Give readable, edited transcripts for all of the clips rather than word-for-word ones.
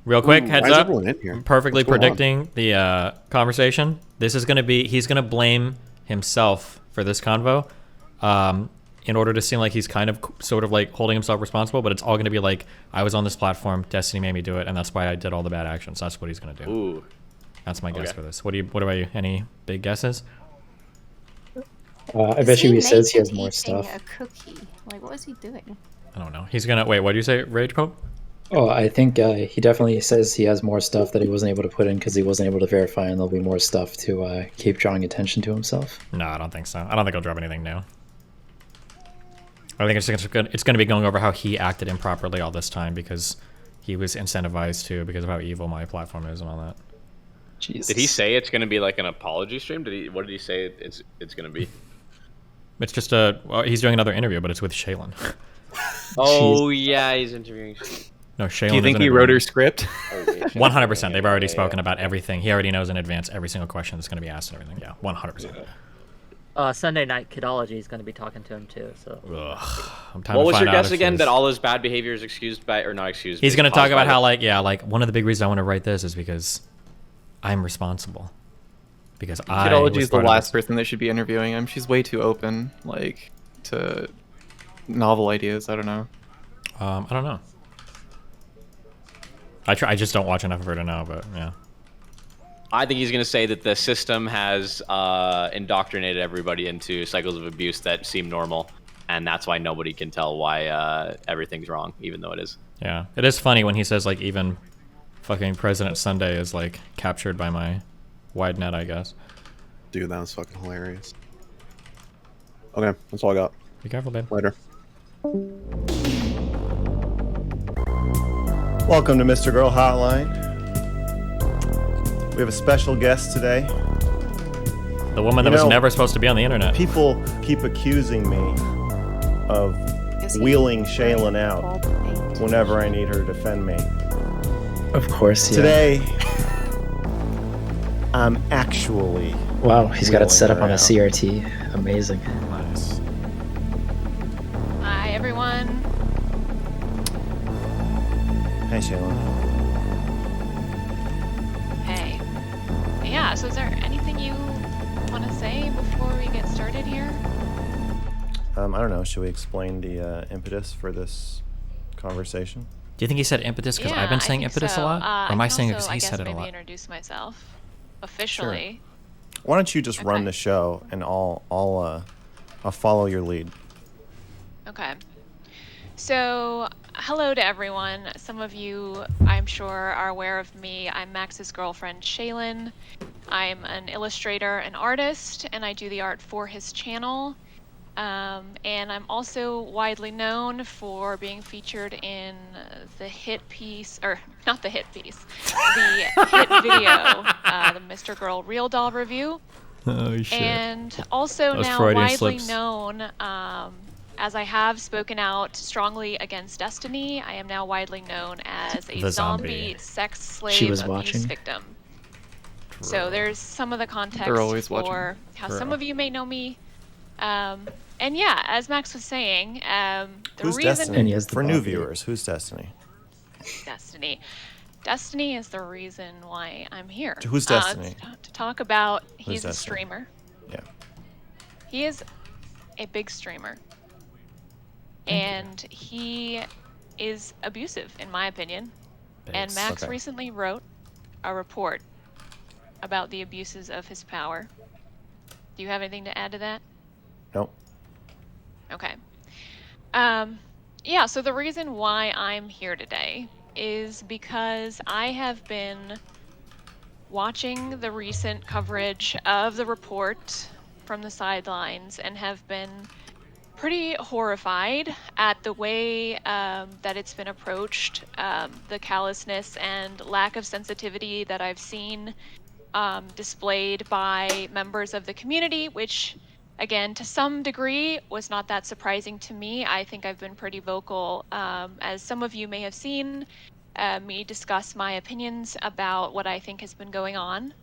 Real quick, heads why is up. everyone in here? Perfectly What's going on? predicting the conversation. This is going to be, he's going to blame himself for this convo in order to seem like he's kind of sort of like holding himself responsible, but it's all going to be like, I was on this platform, Destiny made me do it, and that's why I did all the bad actions. That's what he's going to do. Ooh. That's my guess for this. What about you? Any big guesses? I bet you he says he has more stuff. A cookie. Like, what is he doing? I don't know. He's going to, wait, what do you say, Rage Pope? Oh, I think he definitely says he has more stuff that he wasn't able to put in because he wasn't able to verify, and there'll be more stuff to keep drawing attention to himself. No, I don't think so. I don't think he'll drop anything new. I think it's going to be going over how he acted improperly all this time because he was incentivized to because of how evil my platform is and all that. Jesus. Did he say it's going to be like an apology stream? What did he say it's going to be? It's just he's doing another interview, but it's with Shaelin. Oh, yeah, he's interviewing. No, Shaelin. Do you think he wrote her script? 100%. They've already spoken about everything. He already knows in advance every single question that's going to be asked and everything. Yeah, 100%. Sunday Night Kidology is going to be talking to him too. So. What was your guess again? That all his bad behavior is excused by, or not excused? He's going to talk about how, like one of the big reasons I want to write this is because I'm responsible. Because Kidology is the last person that should be interviewing him. She's way too open, like, to novel ideas. I don't know. I don't know. I just don't watch enough of her to know, but yeah. I think he's going to say that the system has indoctrinated everybody into cycles of abuse that seem normal, and that's why nobody can tell why everything's wrong, even though it is. Yeah, it is funny when he says, like, even fucking President Sunday is, like, captured by my wide net, I guess. Dude, that was fucking hilarious. Okay, that's all I got. Be careful, babe. Later. Welcome to MrGirl Hotline. We have a special guest today. The woman that was never supposed to be on the internet. People keep accusing me of wheeling Shaelin out whenever I need her to defend me. Of course, yeah. Today, I'm actually. Wow, he's got it set up on a out. CRT. Amazing. Nice. Hi, everyone. Hey, Shaelin. Hey. Yeah, so is there anything you want to say before we get started here? I don't know. Should we explain the impetus for this conversation? Do you think he said impetus because I've been saying impetus so. a lot? Or am I saying it because he I said it a maybe lot? Introduce myself officially. Sure. Why don't you just run the show and I'll follow your lead. Okay. So, hello to everyone. Some of you, I'm sure, are aware of me. I'm Max's girlfriend, Shaelin. I'm an illustrator and artist, and I do the art for his channel. And I'm also widely known for being featured in the hit piece, or not the hit piece, the hit video, the MrGirl Real Doll review. Oh, shit. And also Those now Freudian widely slips. known, as I have spoken out strongly against Destiny, I am now widely known as a The zombie zombie. sex slave She was abuse watching. victim. So there's some of the context They're always for watching. how some of you may know me. And yeah, as Max was saying, the Who's reason Destiny? And he has the For new body. viewers, who's Destiny? Destiny is the reason why I'm here. Who's Destiny? To talk about, he's a Destiny? streamer. Yeah. He is a big streamer. And he is abusive, in my opinion. And Max Okay. recently wrote a report about the abuses of his power. Do you have anything to add to that? Nope. Okay. Yeah, so the reason why I'm here today is because I have been watching the recent coverage of the report from the sidelines and have been pretty horrified at the way that it's been approached, the callousness and lack of sensitivity that I've seen displayed by members of the community, which, again, to some degree, was not that surprising to me. I think I've been pretty vocal, as some of you may have seen me discuss my opinions about what I think has been going on.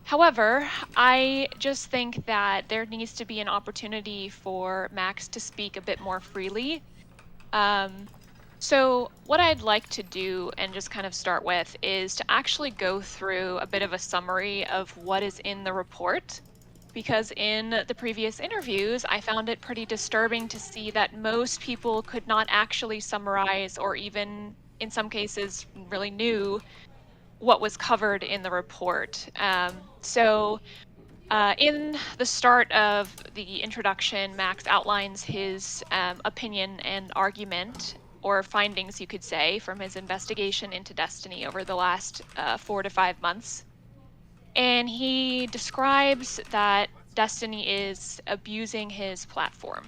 However, I just think that there needs to be an opportunity for Max to speak a bit more freely. So what I'd like to do and just kind of start with is to actually go through a bit of a summary of what is in the report, because in the previous interviews, I found it pretty disturbing to see that most people could not actually summarize or even in some cases really knew what was covered in the report. In the start of the introduction, Max outlines his opinion and argument, or findings, you could say, from his investigation into Destiny over the last 4 to 5 months. And he describes that Destiny is abusing his platform.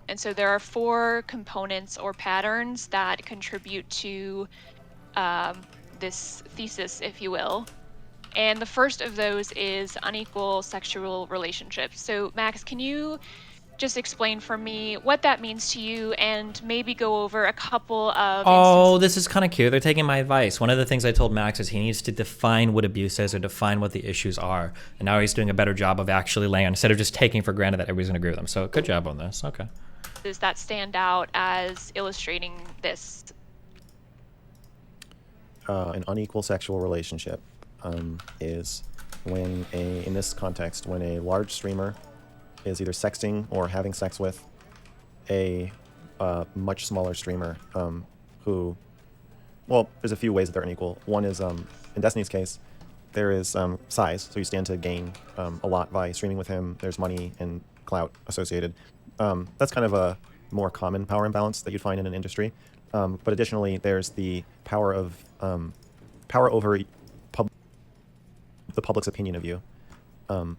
And so there are 4 components or patterns that contribute to this thesis, if you will. And the first of those is unequal sexual relationships. So, Max, can you just explain for me what that means to you and maybe go over a couple of Oh, this is kind of cute. They're taking my advice. One of the things I told Max is he needs to define what abuse is or define what the issues are. And now he's doing a better job of actually laying on, instead of just taking for granted that everybody's going to agree with him. So good job on this. Okay. Does that stand out as illustrating this? An unequal sexual relationship is when in this context, when a large streamer is either sexting or having sex with a much smaller streamer who, well, there's a few ways that they're unequal. One is, in Destiny's case, there is size, so you stand to gain a lot by streaming with him. There's money and clout associated. That's kind of a more common power imbalance that you'd find in an industry. But additionally, there's the power of power over the public's opinion of you,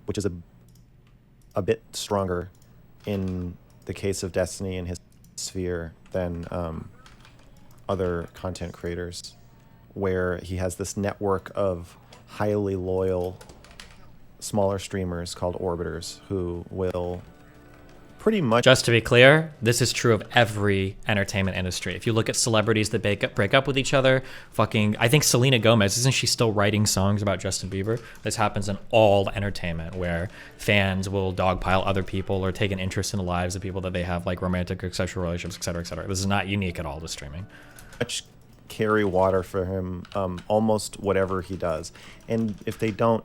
which is a bit stronger in the case of Destiny and his sphere than other content creators, where he has this network of highly loyal smaller streamers called orbiters who will pretty much... Just to be clear, this is true of every entertainment industry. If you look at celebrities that break up with each other, I think Selena Gomez, isn't she still writing songs about Justin Bieber? This happens in all entertainment, where fans will dogpile other people or take an interest in the lives of people that they have like romantic or sexual relationships, et cetera, et cetera. This is not unique at all to streaming. Much carry water for him, almost whatever he does. And if they don't,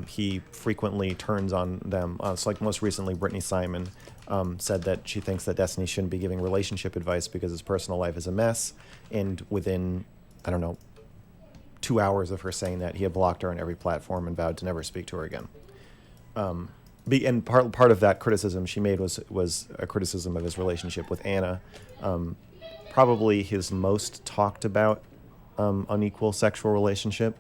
he frequently turns on them. So like most recently, Brittany Simon said that she thinks that Destiny shouldn't be giving relationship advice because his personal life is a mess. And within, I don't know, 2 hours of her saying that, he had blocked her on every platform and vowed to never speak to her again. And part of that criticism she made was a criticism of his relationship with Anna. Probably his most talked about unequal sexual relationship.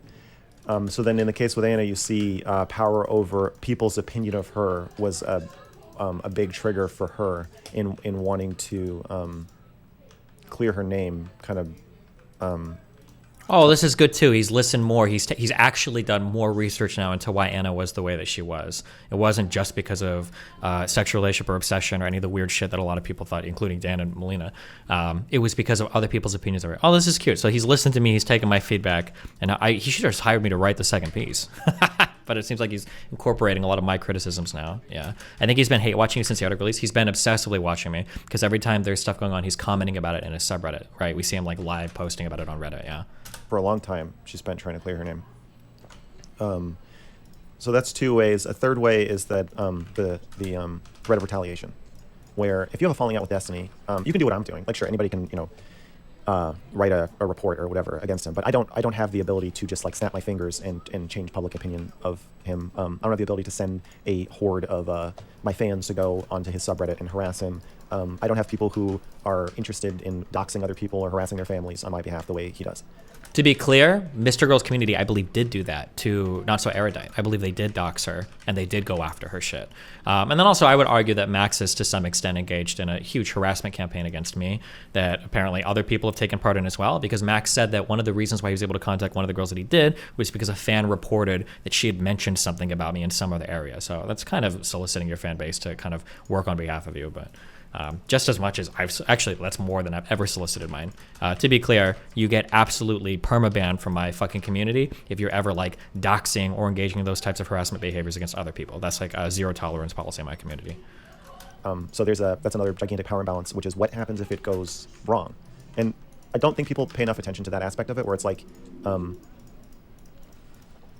So then in the case with Anna, you see power over people's opinion of her was a big trigger for her in wanting to clear her name, kind of. Oh, this is good too. He's listened more. He's actually done more research now into why Anna was the way that she was. It wasn't just because of sexual relationship or obsession or any of the weird shit that a lot of people thought, including Dan and Melina. It was because of other people's opinions of her. Oh, this is cute. So he's listened to me. He's taken my feedback, and he should have just hired me to write the second piece. But it seems like he's incorporating a lot of my criticisms now. Yeah, I think he's been hate watching since the article release. He's been obsessively watching me because every time there's stuff going on, he's commenting about it in his subreddit. Right? We see him like live posting about it on Reddit. Yeah. For a long time, she spent trying to clear her name. So that's two ways. A third way is that the threat of retaliation, where if you have a falling out with Destiny, you can do what I'm doing. Like, sure, anybody can, write a report or whatever against him, but I don't have the ability to just like snap my fingers and change public opinion of him. I don't have the ability to send a horde of my fans to go onto his subreddit and harass him. I don't have people who are interested in doxing other people or harassing their families on my behalf the way he does. To be clear, MrGirl's community, I believe, did do that to Not So Erudite. I believe they did dox her, and they did go after her shit. And then also, I would argue that Max is, to some extent, engaged in a huge harassment campaign against me that apparently other people have taken part in as well, because Max said that one of the reasons why he was able to contact one of the girls that he did was because a fan reported that she had mentioned something about me in some other area. So that's kind of soliciting your fan base to kind of work on behalf of you, but... just as much as that's more than I've ever solicited mine. To be clear, you get absolutely perma-banned from my fucking community if you're ever like doxing or engaging in those types of harassment behaviors against other people. That's like a zero tolerance policy in my community. So that's another gigantic power imbalance, which is what happens if it goes wrong. And I don't think people pay enough attention to that aspect of it, where it's like,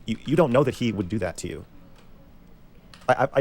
you don't know that he would do that to you.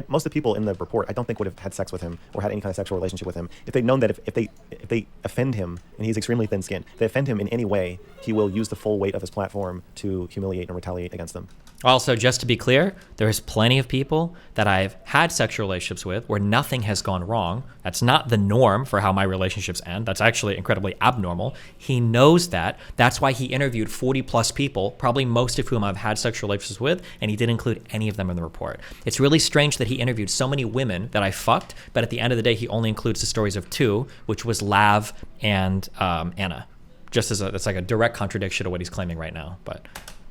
Most of the people in the report, I don't think would have had sex with him or had any kind of sexual relationship with him if they'd known that if they offend him, and he's extremely thin-skinned, if they offend him in any way, he will use the full weight of his platform to humiliate and retaliate against them. Also, just to be clear, there's plenty of people that I've had sexual relationships with where nothing has gone wrong. That's not the norm for how my relationships end. That's actually incredibly abnormal. He knows that. That's why he interviewed 40 plus people, probably most of whom I've had sexual relationships with, and he didn't include any of them in the report. It's really strange that he interviewed so many women that I fucked, but at the end of the day, he only includes the stories of 2, which was Lav and Anna. Just as that's like a direct contradiction to what he's claiming right now. But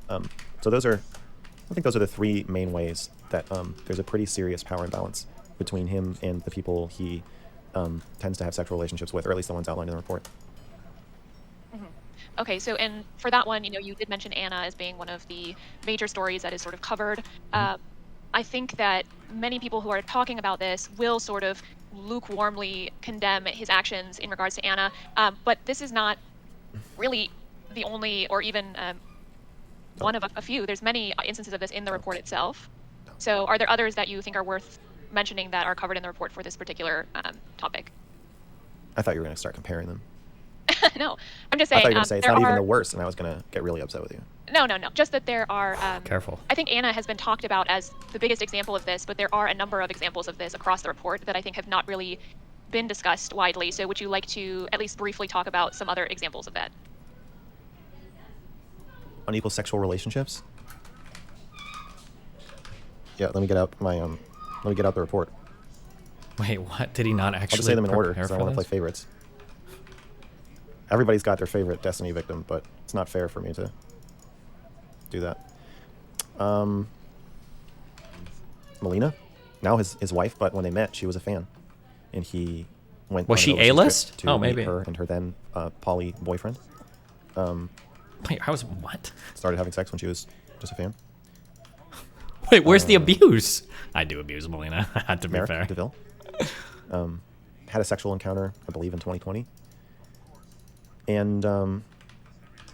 so I think those are the 3 main ways that there's a pretty serious power imbalance between him and the people he tends to have sexual relationships with, or at least the ones outlined in the report. Okay, so and for that one, you did mention Anna as being one of the major stories that is sort of covered. I think that many people who are talking about this will sort of lukewarmly condemn his actions in regards to Anna, but this is not really the only, or even one of a few. There's many instances of this in the report itself. So are there others that you think are worth mentioning that are covered in the report for this particular topic? I thought you were going to start comparing them. No, I'm just saying. I thought you were going to say it's not even the worst, and I was going to get really upset with you. No. Just that there are... Careful. I think Anna has been talked about as the biggest example of this, but there are a number of examples of this across the report that I think have not really been discussed widely. So would you like to at least briefly talk about some other examples of that? Unequal sexual relationships? Yeah, let me get out the report. Wait, what? Did he not actually I'll just say them in order prepare because I for want to play this? favorites. Everybody's got their favorite Destiny victim, but it's not fair for me to do that. Melina, now his wife, but when they met, she was a fan, and he went. Was on she an overseas A-list? trip to Oh, meet maybe. her and her then poly boyfriend. Wait, I was what? Started having sex when she was just a fan. Wait, where's the abuse? I do abuse Melina. To be Merrick fair. DeVille had a sexual encounter, I believe, in 2020, and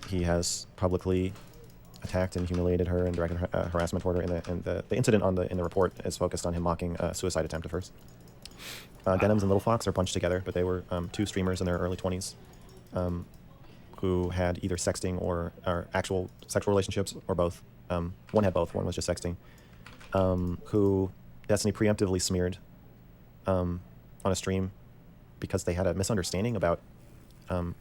he has publicly attacked and humiliated her and directed harassment toward her. And the incident in the report is focused on him mocking a suicide attempt of hers. Denims and Little Fox are bunched together, but they were 2 streamers in their early 20s who had either sexting or actual sexual relationships, or both. One had both. One was just sexting. Who Destiny preemptively smeared on a stream because they had a misunderstanding about kind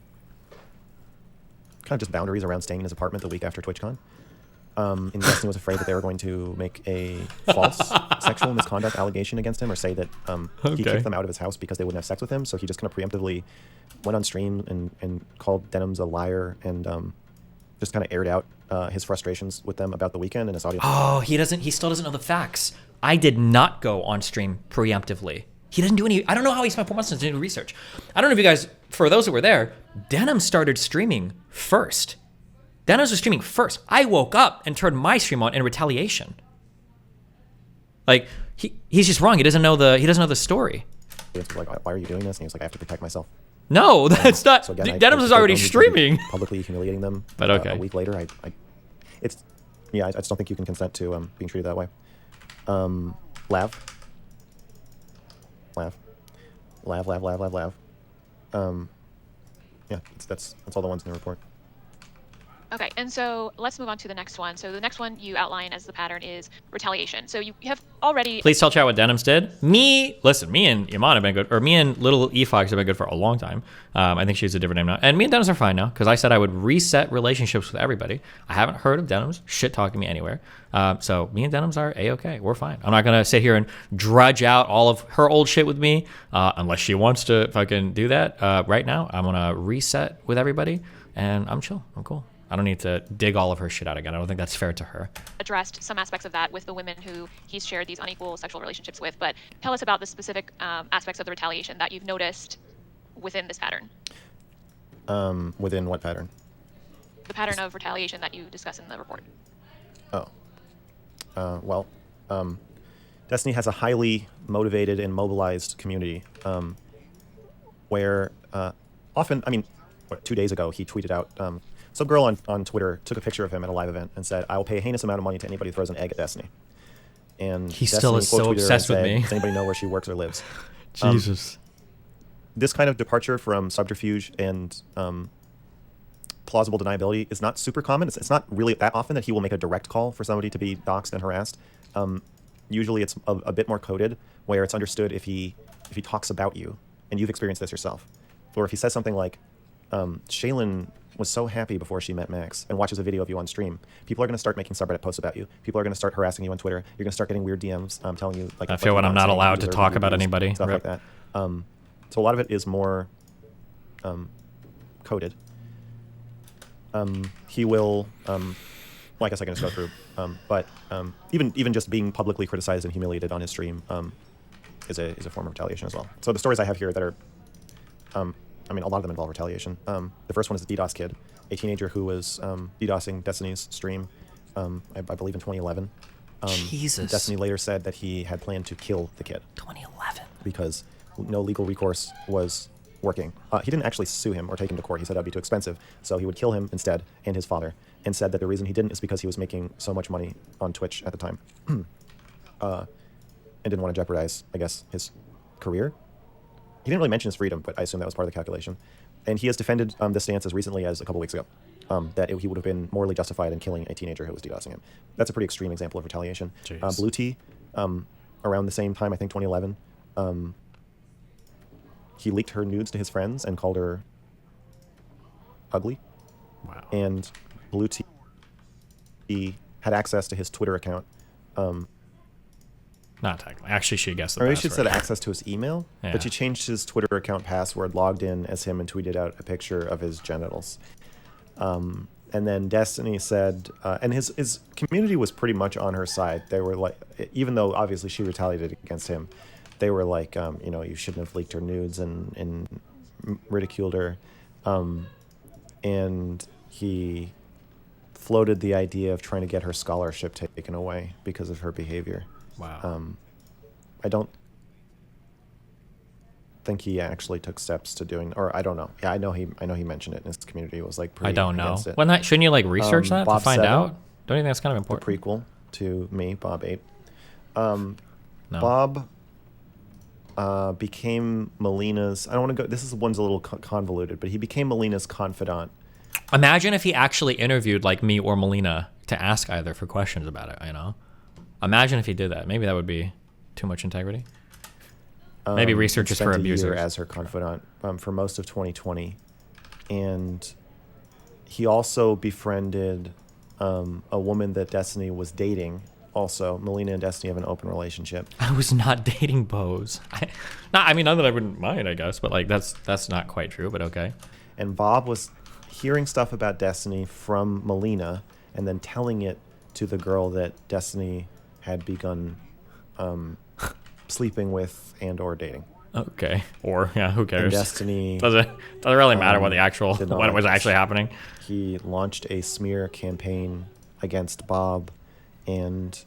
of just boundaries around staying in his apartment the week after TwitchCon. And Destiny was afraid that they were going to make a false sexual misconduct allegation against him, or say that he kicked them out of his house because they wouldn't have sex with him. So he just kind of preemptively went on stream and called Denims a liar and just kind of aired out his frustrations with them about the weekend and his audio. Oh, he still doesn't know the facts. I did not go on stream preemptively. He didn't do any, I don't know how he spent 4 months to do research. I don't know if you guys, for those that were there, Denim started streaming first. Denims was streaming first. I woke up and turned my stream on in retaliation. Like, he's just wrong. He doesn't know the story. Like, why are you doing this? And he was like, I have to protect myself. No, that's not. So again, Denims was already streaming. Publicly humiliating them. But okay. A week later, I just don't think you can consent to being treated that way. Lav. Yeah, that's all the ones in the report. Okay, and so let's move on to the next one. So the next one you outline as the pattern is retaliation. So you have already... Please tell chat what Denims did. Me and Iman have been good, or me and Little E-Fox have been good for a long time. I think she's a different name now. And me and Denims are fine now, because I said I would reset relationships with everybody. I haven't heard of Denims shit-talking me anywhere. So me and Denims are A-okay. We're fine. I'm not going to sit here and drudge out all of her old shit with me, unless she wants to fucking do that. Right now, I'm going to reset with everybody, and I'm chill. I'm cool. I don't need to dig all of her shit out again. I don't think that's fair to her. Addressed some aspects of that with the women who he's shared these unequal sexual relationships with, but tell us about the specific aspects of the retaliation that you've noticed within this pattern. Within what pattern? The pattern of retaliation that you discuss in the report. Well, Destiny has a highly motivated and mobilized community where often, 2 days ago, he tweeted out, some girl on Twitter took a picture of him at a live event and said, "I will pay a heinous amount of money to anybody who throws an egg at Destiny." And He Destiny still is so quote-tweeted her and obsessed with said, me. "Does anybody know where she works or lives?" Jesus. This kind of departure from subterfuge and plausible deniability is not super common. It's not really that often that he will make a direct call for somebody to be doxxed and harassed. Usually it's a bit more coded, where it's understood if he talks about you, and you've experienced this yourself, or if he says something like, Shaelin was so happy before she met Max, and watches a video of you on stream, people are going to start making subreddit posts about you. People are going to start harassing you on Twitter. You're going to start getting weird DMs telling you like I feel when I'm not allowed to talk about reviews, anybody. stuff Rip. like that. So a lot of it is more coded. He will, well, I guess I can just go through, but even just being publicly criticized and humiliated on his stream is a form of retaliation as well. So the stories I have here that are, I mean, a lot of them involve retaliation. The first one is the DDoS kid, a teenager who was DDoSing Destiny's stream, I believe in 2011. Jesus. Destiny later said that he had planned to kill the kid 2011. because no legal recourse was working. He didn't actually sue him or take him to court. He said that would be too expensive, so he would kill him instead, and his father, and said that the reason he didn't is because he was making so much money on Twitch at the time, and didn't want to jeopardize, I guess, his career. He didn't really mention his freedom, but I assume that was part of the calculation. And he has defended this stance as recently as a couple weeks ago, that he would have been morally justified in killing a teenager who was DDoSing him. That's a pretty extreme example of retaliation. Blue Tea, around the same time, I think 2011, he leaked her nudes to his friends and called her ugly. Wow. And Blue Tea, he had access to his Twitter account. Not technically. Actually, she guessed the Or maybe password. she said access to his email, Yeah. but she changed his Twitter account password, logged in as him, and tweeted out a picture of his genitals. And then Destiny said, and his community was pretty much on her side. They were like, even though obviously she retaliated against him, they were like, you know, you shouldn't have leaked her nudes and ridiculed her. And he floated the idea of trying to get her scholarship taken away because of her behavior. Wow. I don't think he actually took steps to doing, or I don't know. Yeah, I know he mentioned it in his community. It was like pretty I don't know. against it. Well, not, shouldn't you like research that to Bob find 7, out? Don't you think that's kind of the important? prequel to me, Bob 8. No. Bob became Melina's. I don't want to go. This is one's a little convoluted, but he became Melina's confidant. Imagine if he actually interviewed like me or Melina to ask either for questions about it. You know, imagine if he did that. Maybe that would be too much integrity. Maybe research is for Spent a abusers. year as her confidant for most of 2020, and he also befriended a woman that Destiny was dating. Also, Melina and Destiny have an open relationship. I was not dating Bose. I mean, not that I wouldn't mind, I guess, but like that's not quite true. But okay. And Bob was hearing stuff about Destiny from Melina and then telling it to the girl that Destiny had begun sleeping with and or dating. Okay. Or yeah, who And cares? Destiny Doesn't really matter what the actual did not what like was this. actually happening. He launched a smear campaign against Bob and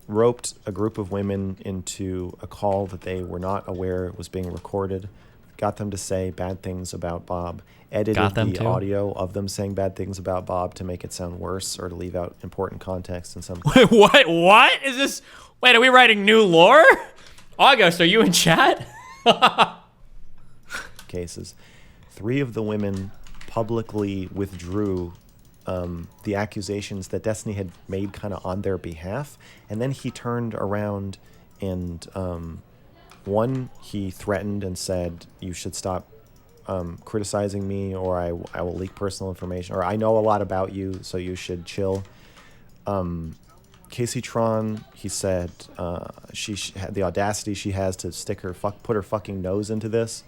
roped a group of women into a call that they were not aware was being recorded, got them to say bad things about Bob, edited Got them the to? audio of them saying bad things about Bob to make it sound worse or to leave out important context in some Wait, what is this? Wait, are we writing new lore? August, are you in chat? cases. 3 of the women publicly withdrew the accusations that Destiny had made kind of on their behalf. And then he turned around and one, he threatened and said, you should stop criticizing me or I will leak personal information, or I know a lot about you, so you should chill. Casey Tron, he said she had the audacity she has to put her fucking nose into this.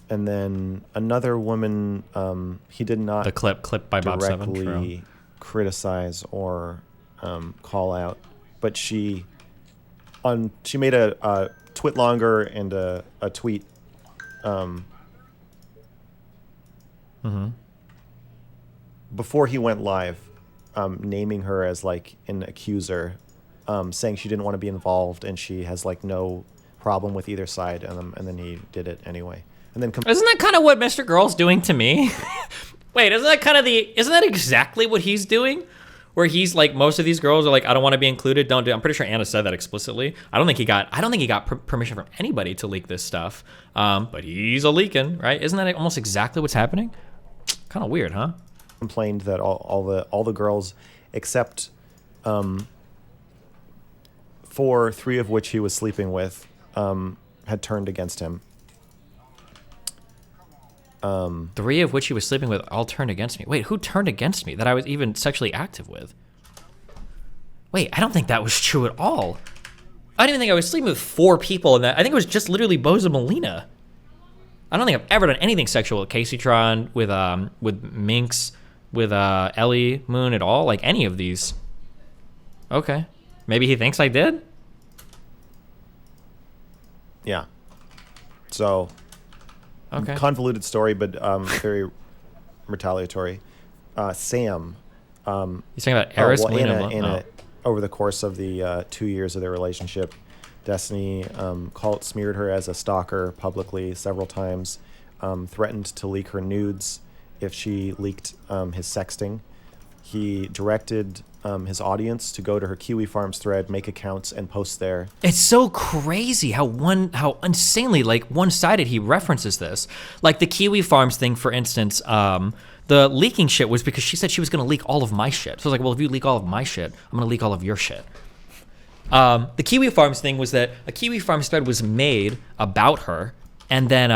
And then another woman, he did not The clip by Bob 7. directly True. criticize or call out, but she made a twit longer and a tweet before he went live, naming her as like an accuser, saying she didn't want to be involved and she has like no problem with either side, and then he did it anyway. and then Isn't that kind of what Mr. Girl's doing to me? Wait, isn't that exactly what he's doing? Where he's like, most of these girls are like, I don't want to be included. Don't do it. I'm pretty sure Anna said that explicitly. I don't think he got permission from anybody to leak this stuff. But he's a leaking, right? Isn't that almost exactly what's happening? Kind of weird, huh? complained that all the girls, except 3 of which he was sleeping with, had turned against him. 3 of which he was sleeping with all turned against me. Wait, who turned against me that I was even sexually active with? Wait, I don't think that was true at all. I didn't even think I was sleeping with 4 people in that. I think it was just literally Boza Molina. I don't think I've ever done anything sexual with Casey Tron, with Minx, with Ellie Moon at all. Like any of these. Okay. Maybe he thinks I did? Yeah. So, okay. Convoluted story, but very retaliatory. Sam. He's talking about Eris, Molina, Anna, over the course of the 2 years of their relationship, Destiny smeared her as a stalker publicly several times, threatened to leak her nudes if she leaked his sexting. He directed his audience to go to her Kiwi Farms thread, make accounts, and post there. It's so crazy how insanely like one-sided he references this. Like the Kiwi Farms thing, for instance. The leaking shit was because she said she was going to leak all of my shit. So I was like, well, if you leak all of my shit, I'm going to leak all of your shit. The Kiwi Farms thing was that a Kiwi Farms thread was made about her, and then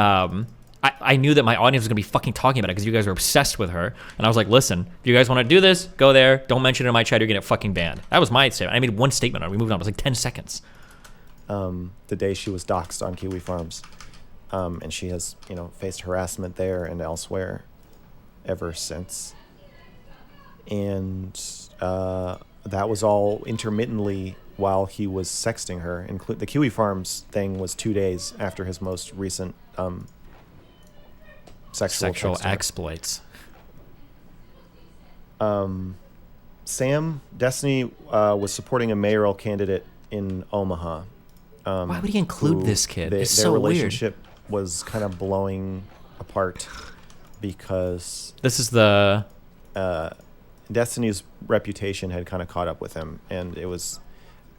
I knew that my audience was going to be fucking talking about it because you guys were obsessed with her. And I was like, listen, if you guys want to do this, go there. Don't mention it in my chat. You're going to get fucking banned. That was my statement. I made one statement on it. We moved on. It was like 10 seconds. The day she was doxxed on Kiwi Farms. And she has, faced harassment there and elsewhere ever since. And that was all intermittently while he was sexting her. The Kiwi Farms thing was 2 days after his most recent sexual exploits. Destiny was supporting a mayoral candidate in Omaha. Why would he include this kid? It's their so relationship was kind of blowing apart because this is the Destiny's reputation had kind of caught up with him, and it was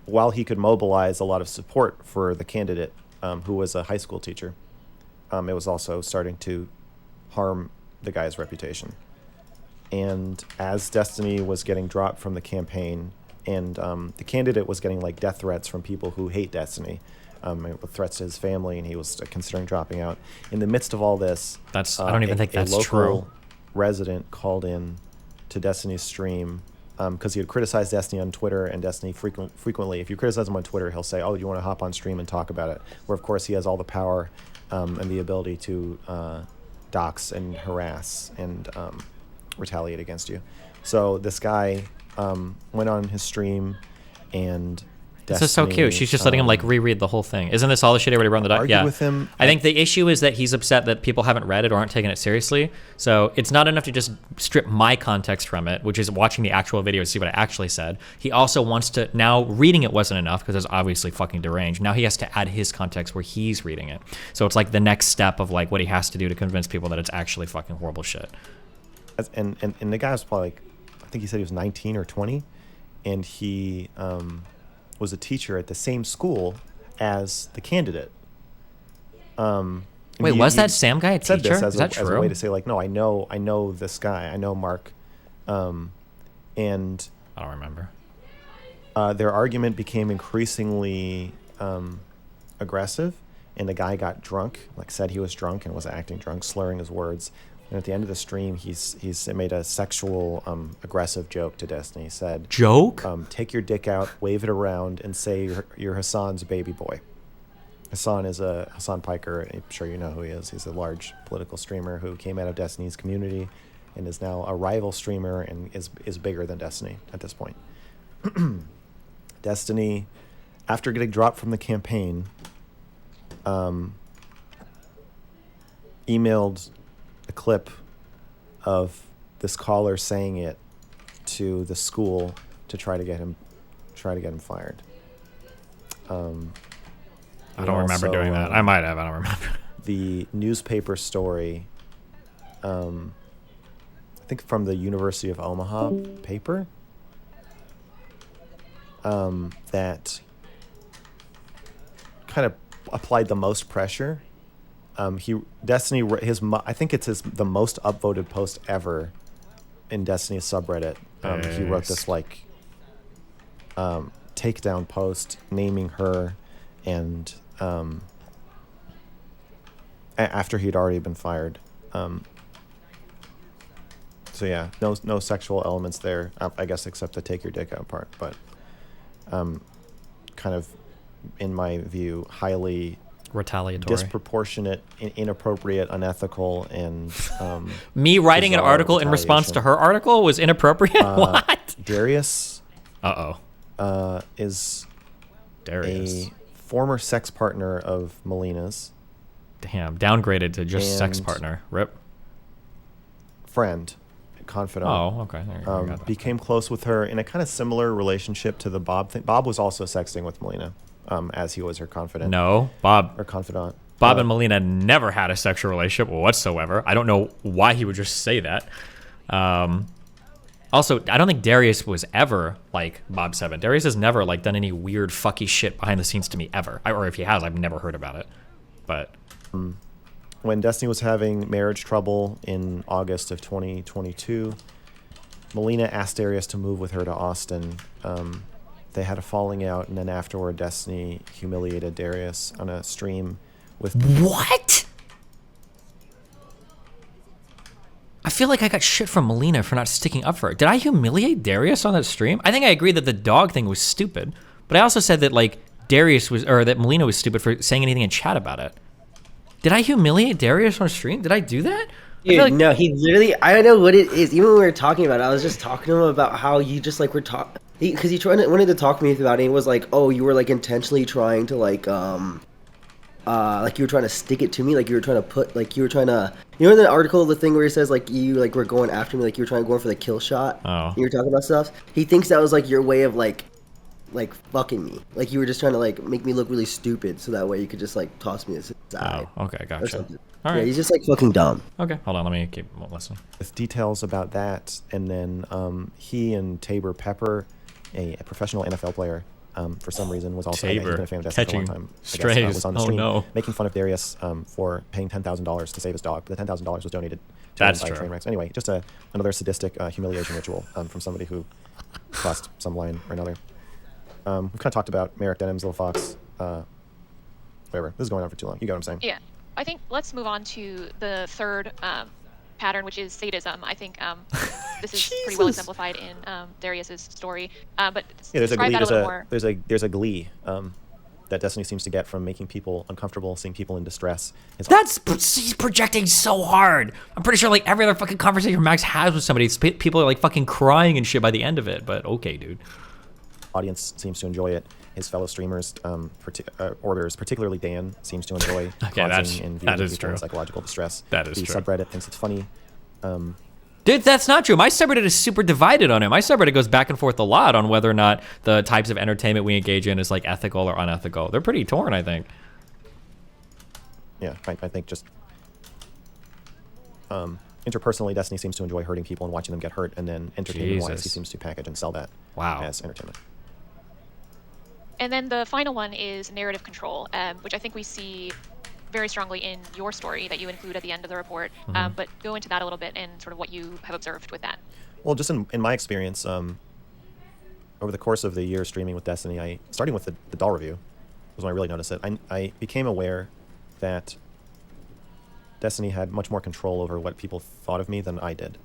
while he could mobilize a lot of support for the candidate, who was a high school teacher, it was also starting to harm the guy's reputation. And as Destiny was getting dropped from the campaign, and the candidate was getting like death threats from people who hate Destiny, with threats to his family, and he was considering dropping out. In the midst of all this, I don't even think that's a local true. resident called in to Destiny's stream because he had criticized Destiny on Twitter, and Destiny frequently, if you criticize him on Twitter, he'll say, "Oh, do you want to hop on stream and talk about it?" Where of course he has all the power and the ability to dox and harass and retaliate against you. So this guy went on his stream, and this is so cute. She's just letting him like reread the whole thing. Isn't this all the shit everybody wrote on the doc? Yeah. With him. I think the issue is that he's upset that people haven't read it or aren't taking it seriously. So it's not enough to just strip my context from it, which is watching the actual video to see what I actually said. He also wants to, now reading it wasn't enough because it's obviously fucking deranged. Now he has to add his context where he's reading it. So it's like the next step of like what he has to do to convince people that it's actually fucking horrible shit. And the guy was probably like, I think he said he was 19 or 20, and he was a teacher at the same school as the candidate. Wait, was that Sam guy a teacher? This is that true? As a way to say like, no, I know this guy. I know Mark. And I don't remember. Their argument became increasingly aggressive, and the guy got drunk, like said he was drunk and was acting drunk, slurring his words. And at the end of the stream, he's made a sexual, aggressive joke to Destiny. He said, "Joke? Take your dick out, wave it around, and say you're Hassan's baby boy." Hassan is Hassan Piker. I'm sure you know who he is. He's a large political streamer who came out of Destiny's community and is now a rival streamer and is bigger than Destiny at this point. Destiny, after getting dropped from the campaign, emailed a clip of this caller saying it to the school to try to get him fired. I don't remember doing that. I might have. I don't remember. the newspaper story, I think from the University of Omaha paper, that kind of applied the most pressure. Destiny, I think it's the most upvoted post ever in Destiny's subreddit. He wrote this like takedown post naming her, and after he'd already been fired. So yeah, no sexual elements there, I guess, except the take your dick out part. But kind of, in my view, highly retaliatory, disproportionate, inappropriate, unethical, and me writing an article in response to her article was inappropriate. What? Darius Darius, is a former sex partner of Melina's. Damn, downgraded to just sex partner. Rip. Friend, confidant. Oh, okay. Became close with her in a kind of similar relationship to the Bob thing. Bob was also sexting with Melina, as he was her confidant. No, Bob. Or confidant. Bob and Melina never had a sexual relationship whatsoever. I don't know why he would just say that. Also, I don't think Darius was ever like Bob 7. Darius has never like done any weird fucky shit behind the scenes to me ever. Or if he has, I've never heard about it. But when Destiny was having marriage trouble in August of 2022, Melina asked Darius to move with her to Austin. They had a falling out, and then afterward, Destiny humiliated Darius on a stream with... What? I feel like I got shit from Melina for not sticking up for her. Did I humiliate Darius on that stream? I think I agree that the dog thing was stupid, but I also said that like that Melina was stupid for saying anything in chat about it. Did I humiliate Darius on stream? Did I do that? Dude, like... no, he literally, I don't know what it is. Even when we were talking about it, I was just talking to him about how you just like were talking, because he wanted to talk to me about it. He was like, oh, you were like intentionally trying to like you were trying to stick it to me, like you were trying to put, like you were trying to, you know, in the article, the thing where he says like you like were going after me, like you were trying to go for the kill shot. Oh. You were talking about stuff. He thinks that was like your way of like fucking me, like you were just trying to like make me look really stupid, so that way you could just like toss me aside. Oh, okay, gotcha. All right, he's just like fucking dumb. Okay, hold on, let me keep listening. With details about that, and then he and Tabor Pepper, a professional NFL player, for some reason was also he's been a fan of Destiny for a long time. Strays. Was on the stream making fun of Darius for paying $10,000 to save his dog. But the $10,000 was donated to That's him by true. Trainwrecks. Anyway, just another sadistic humiliation ritual from somebody who crossed some line or another. We've kind of talked about Merrick Denham's Little Fox. Whatever. This is going on for too long. You get what I'm saying? Yeah. I think let's move on to the third pattern, which is sadism. I think this is pretty well exemplified in Darius's story. But yeah, describe that a little more. There's a glee that Destiny seems to get from making people uncomfortable, seeing people in distress. He's projecting so hard. I'm pretty sure like every other fucking conversation Max has with somebody, people are like fucking crying and shit by the end of it. But okay, dude. Audience seems to enjoy it. His fellow streamers, orders, particularly Dan, seems to enjoy causing and viewing people in psychological distress. That is the true. Subreddit thinks it's funny. Dude, that's not true. My subreddit is super divided on it. My subreddit goes back and forth a lot on whether or not the types of entertainment we engage in is like ethical or unethical. They're pretty torn, I think. Yeah, I think just interpersonally, Destiny seems to enjoy hurting people and watching them get hurt, and then entertainment-wise, he seems to package and sell that as entertainment. And then the final one is narrative control, which I think we see very strongly in your story that you include at the end of the report. But go into that a little bit and sort of what you have observed with that. Well, just in my experience, over the course of the year streaming with Destiny, starting with the doll review was when I really noticed it. I became aware that Destiny had much more control over what people thought of me than I did.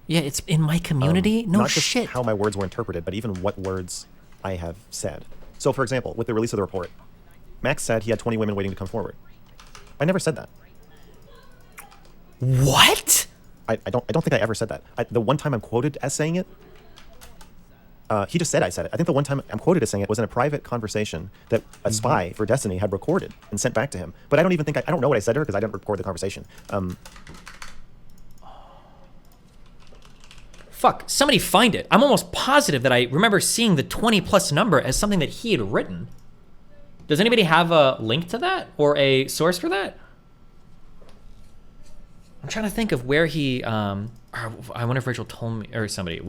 Yeah, it's in my community. No not shit. Just how my words were interpreted, but even what words I have said. So, for example, with the release of the report, Max said he had 20 women waiting to come forward. I never said that. What? I don't think I ever said that. The one time I'm quoted as saying it, he just said I said it. I think the one time I'm quoted as saying it was in a private conversation that a spy for Destiny had recorded and sent back to him. But I don't even think I don't know what I said to her because I didn't record the conversation. Fuck, somebody find it. I'm almost positive that I remember seeing the 20+ number as something that he had written. Does anybody have a link to that or a source for that? I'm trying to think of where he. I wonder if Rachel told me or somebody.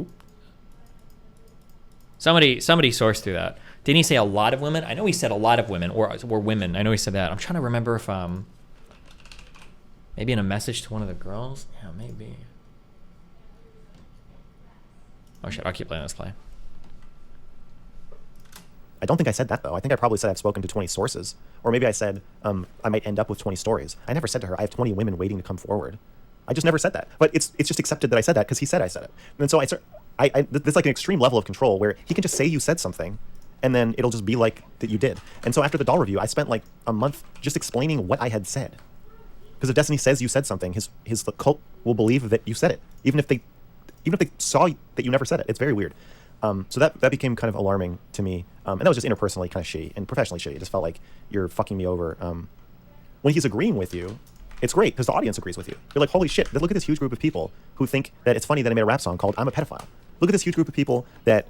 Somebody sourced through that. Didn't he say a lot of women? I know he said a lot of women or women. I know he said that. I'm trying to remember if maybe in a message to one of the girls. Yeah, maybe. Oh shit! I'll keep letting this play. I don't think I said that, though. I think I probably said I've spoken to 20 sources. Or maybe I said I might end up with 20 stories. I never said to her, I have 20 women waiting to come forward. I just never said that. But it's just accepted that I said that because he said I said it. And so there's like an extreme level of control where he can just say you said something, and then it'll just be like that you did. And so after the doll review, I spent like a month just explaining what I had said. Because if Destiny says you said something, his cult will believe that you said it, even if they saw that you never said it. It's very weird. So that became kind of alarming to me. And that was just interpersonally kind of shitty and professionally shitty. It just felt like you're fucking me over. When he's agreeing with you, it's great because the audience agrees with you. You're like, holy shit, look at this huge group of people who think that it's funny that I made a rap song called I'm a Pedophile. Look at this huge group of people that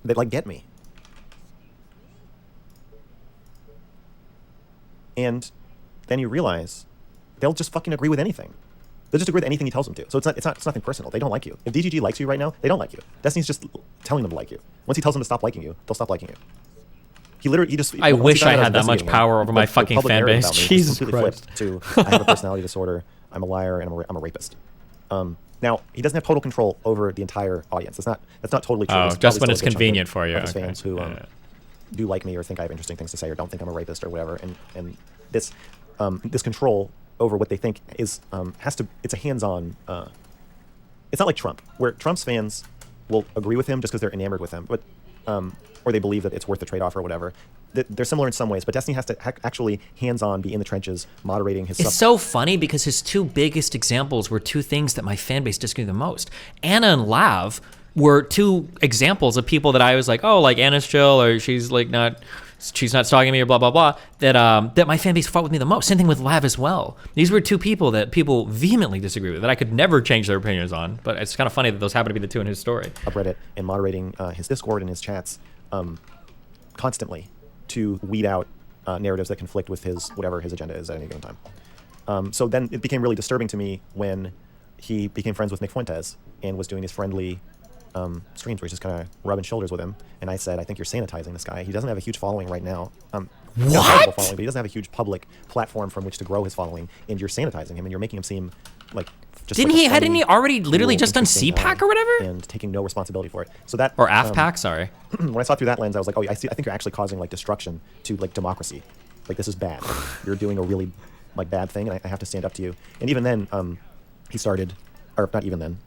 like get me. And then you realize they'll just fucking agree with anything. They'll just agree with anything he tells them to. So it's nothing personal. They don't like you. If DGG likes you right now, they don't like you. Destiny's just telling them to like you. Once he tells them to stop liking you, they'll stop liking you. He just. I wish I had that much power over my fucking fan base. Jesus Christ. To I have a personality disorder. I'm a liar and I'm a rapist. Now he doesn't have total control over the entire audience. That's not totally true. Oh, just when it's convenient for you. His fans who do like me or think I have interesting things to say or don't think I'm a rapist or whatever. And this control over what they think is it's a hands-on. It's not like Trump, where Trump's fans will agree with him just because they're enamored with him, but or they believe that it's worth the trade-off or whatever. They're similar in some ways, but Destiny has to actually hands-on be in the trenches, moderating his. It's so funny because his two biggest examples were two things that my fan base disagreed the most. Anna and Lav were two examples of people that I was like, oh, like Anna's chill, or she's not stalking me, or blah blah blah. That my fan base fought with me the most. Same thing with Lav as well. These were two people that people vehemently disagree with that I could never change their opinions on. But it's kind of funny that those happen to be the two in his story. Subreddit and moderating his Discord and his chats constantly to weed out narratives that conflict with whatever his agenda is at any given time. So then it became really disturbing to me when he became friends with Nick Fuentes and was doing these friendly streams where he's just kind of rubbing shoulders with him. And I said, I think you're sanitizing this guy. He doesn't have a huge following right now. What? Following, but he doesn't have a huge public platform from which to grow his following. And you're sanitizing him and you're making him seem like just hadn't he already literally just done CPAC or whatever? And taking no responsibility for it. So that or AFPAC, sorry. When I saw through that lens, I was like, oh, I think you're actually causing like destruction to like democracy. Like this is bad. You're doing a really like bad thing, and I have to stand up to you. And even then, he started, or not even then,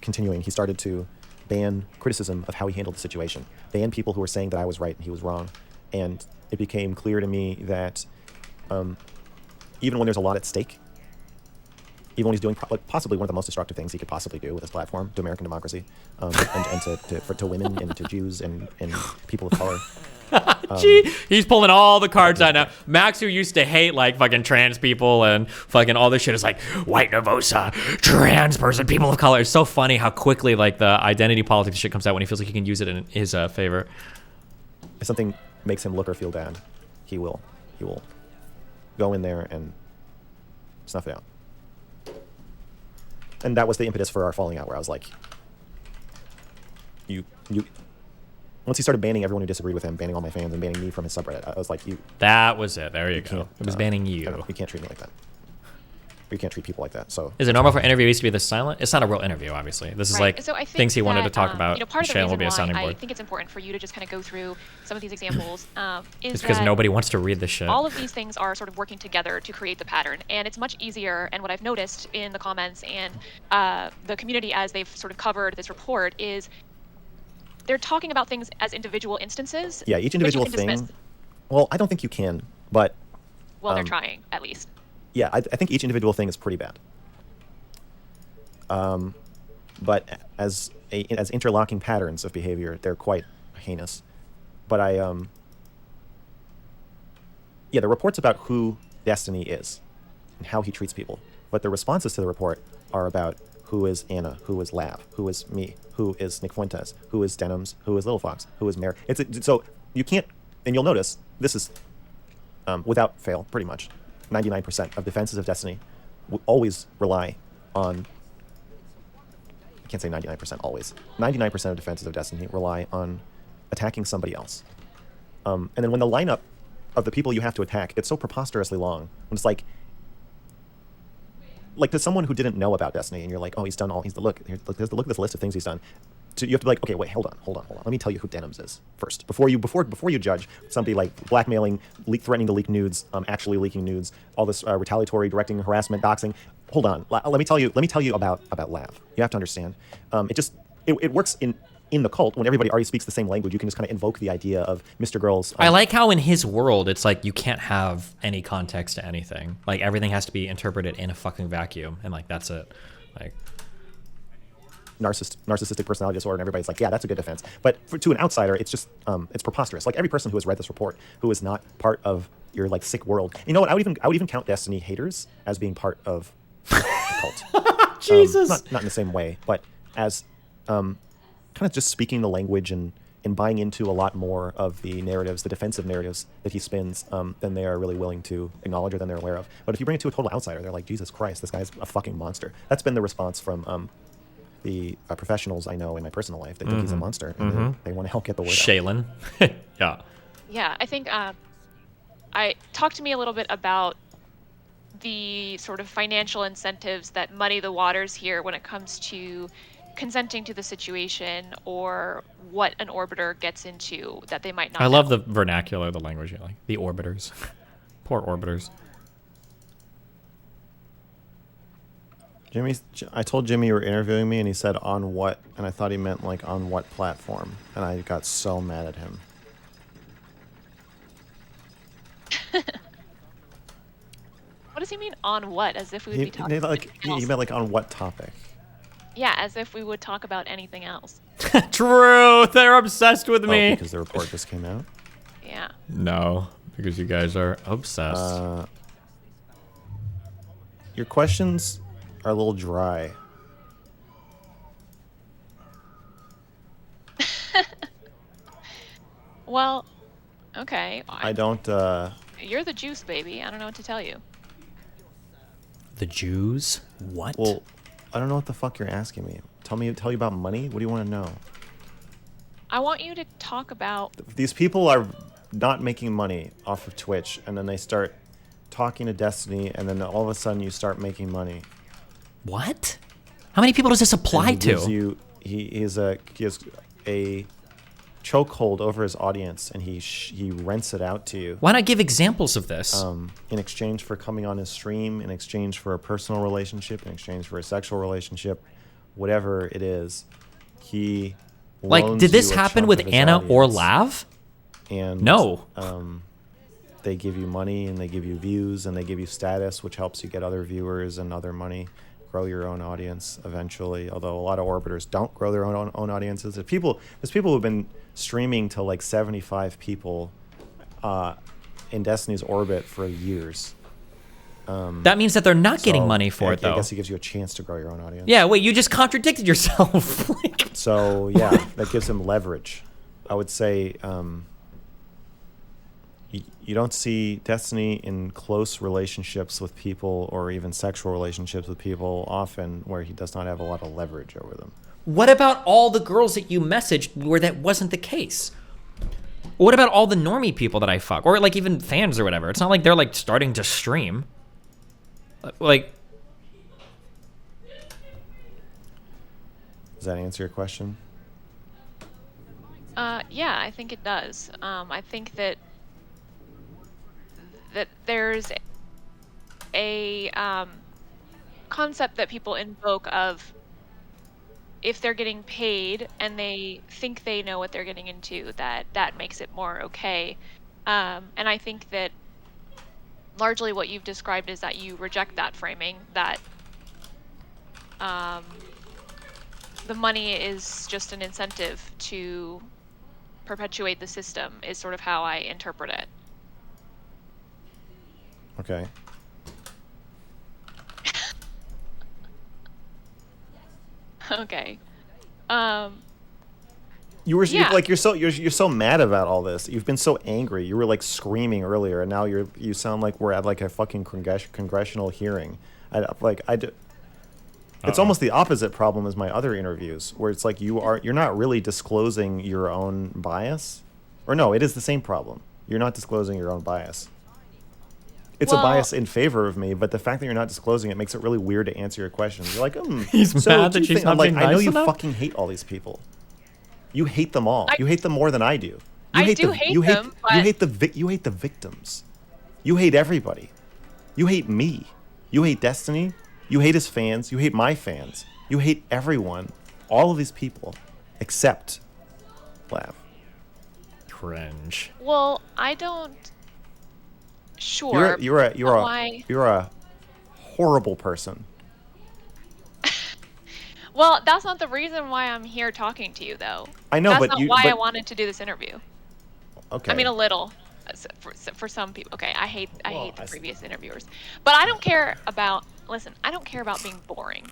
continuing, he started to ban criticism of how he handled the situation. Ban people who were saying that I was right and he was wrong. And it became clear to me that even when there's a lot at stake, even when he's doing possibly one of the most destructive things he could possibly do with his platform to American democracy, and to women and to Jews and people of color. He's pulling all the cards out now. Max, who used to hate like fucking trans people and fucking all this shit, is like white Nervosa, trans person, people of color. It's so funny how quickly like the identity politics shit comes out when he feels like he can use it in his favor. If something makes him look or feel bad, he will go in there and snuff it out. And that was the impetus for our falling out, where I was like, you. Once he started banning everyone who disagreed with him, banning all my fans, and banning me from his subreddit, I was like, you. That was it. There you go. It was banning you. You can't treat me like that. Or you can't treat people like that. So. Is it normal for interviewees to be this silent? It's not a real interview, obviously. This is like so things he wanted to talk about. Part of the Shaelin will reason be a why sounding board. I think it's important for you to just kind of go through some of these examples is it's because nobody wants to read this shit. All of these things are sort of working together to create the pattern, and it's much easier. And what I've noticed in the comments and the community as they've sort of covered this report is they're talking about things as individual instances. Yeah, each individual thing. Well, I don't think you can, but. Well, they're trying, at least. Yeah, I think each individual thing is pretty bad. But as interlocking patterns of behavior, they're quite heinous. But the report's about who Destiny is and how he treats people. But the responses to the report are about who is Anna, who is Lav, who is me, who is Nick Fuentes, who is Denims, who is Little Fox, who is Mary. So you can't, and you'll notice this is without fail, pretty much. 99% of defenses of Destiny always rely on. I can't say 99% always. 99% of defenses of Destiny rely on attacking somebody else. And then when the lineup of the people you have to attack gets so preposterously long, when it's like to someone who didn't know about Destiny, and you're like, oh, he's done all. Look at this list of things he's done. So you have to be like, okay, wait, hold on. Let me tell you who Denims is first before you judge somebody like blackmailing, threatening to leak nudes, actually leaking nudes, all this retaliatory directing, harassment, doxing. Hold on, let me tell you about Lav. You have to understand. It works in the cult when everybody already speaks the same language. You can just kind of invoke the idea of MrGirl's. I like how in his world it's like you can't have any context to anything. Like everything has to be interpreted in a fucking vacuum, and like that's it. Like. Narcissistic personality disorder, and everybody's like, yeah, that's a good defense. But to an outsider, it's just it's preposterous. Like every person who has read this report, who is not part of your like sick world. You know what? I would even count Destiny haters as being part of the cult. Jesus. Not in the same way, but as kind of just speaking the language and buying into a lot more of the narratives, the defensive narratives that he spins, than they are really willing to acknowledge or than they're aware of. But if you bring it to a total outsider, they're like, Jesus Christ, this guy's a fucking monster. That's been the response from the professionals I know in my personal life. They think he's a monster, and they want to help get the word out. Shaelin. Yeah. Yeah, I think talk to me a little bit about the sort of financial incentives that muddy the waters here when it comes to consenting to the situation or what an orbiter gets into that they might not I know. love the vernacular, the language you like. The orbiters. Poor orbiters. I told Jimmy you were interviewing me, and he said on what, and I thought he meant like on what platform, and I got so mad at him. What does he mean on what? As if we would be talking about anything else. He meant like on what topic? Yeah, as if we would talk about anything else. True, they're obsessed with me. Oh, because the report just came out? Yeah. No, because you guys are obsessed. Your questions are a little dry. Well, okay. I don't. You're the juice, baby. I don't know what to tell you. The Jews? What? Well, I don't know what the fuck you're asking me. Tell you about money? What do you want to know? I want you to talk about... These people are not making money off of Twitch, and then they start talking to Destiny, and then all of a sudden you start making money. What? How many people does this apply to? He has a chokehold over his audience, and he rents it out to you. Why not give examples of this? In exchange for coming on his stream, in exchange for a personal relationship, in exchange for a sexual relationship, whatever it is, he like, did this happen with Anna or Lav? And no. They give you money, and they give you views, and they give you status, which helps you get other viewers and other money, grow your own audience eventually. Although a lot of orbiters don't grow their own audiences. There's people who've been streaming to like 75 people in Destiny's orbit for years. That means that they're not getting money for it, though. I guess it gives you a chance to grow your own audience. Yeah, wait, you just contradicted yourself. So, yeah, that gives him leverage. I would say you don't see Destiny in close relationships with people or even sexual relationships with people often where he does not have a lot of leverage over them. What about all the girls that you messaged where that wasn't the case? What about all the normie people that I fuck? Or like even fans or whatever. It's not like they're like starting to stream. Like... Does that answer your question? Yeah, I think it does. I think that there's a concept that people invoke of if they're getting paid and they think they know what they're getting into, that makes it more okay. And I think that largely what you've described is that you reject that framing, that the money is just an incentive to perpetuate the system, is sort of how I interpret it. Okay. Okay. You're Yeah. like you're so mad about all this. You've been so angry. You were like screaming earlier, and now you sound like we're at like a fucking congressional hearing. It's almost the opposite problem as my other interviews, where it's like you're not really disclosing your own bias, or no, it is the same problem. You're not disclosing your own bias. It's a bias in favor of me, but the fact that you're not disclosing it makes it really weird to answer your questions. You're like, He's so mad do that you she's think-" not I'm like, being I know nice you enough? fucking hate all these people. You hate them all. You hate them more than I do. You I hate do the, hate you hate, them, you but- hate the you hate the victims. You hate everybody. You hate me. You hate Destiny. You hate his fans. You hate my fans. You hate everyone. All of these people, except Lav. Cringe. Well, I don't. Sure. You're why? a horrible person. Well, that's not the reason why I'm here talking to you, though. I know, that's but not you. why I but- wanted to do this interview. Okay. I mean, a little. For some people. Okay, I hate the previous interviewers, but I don't care about. Listen, I don't care about being boring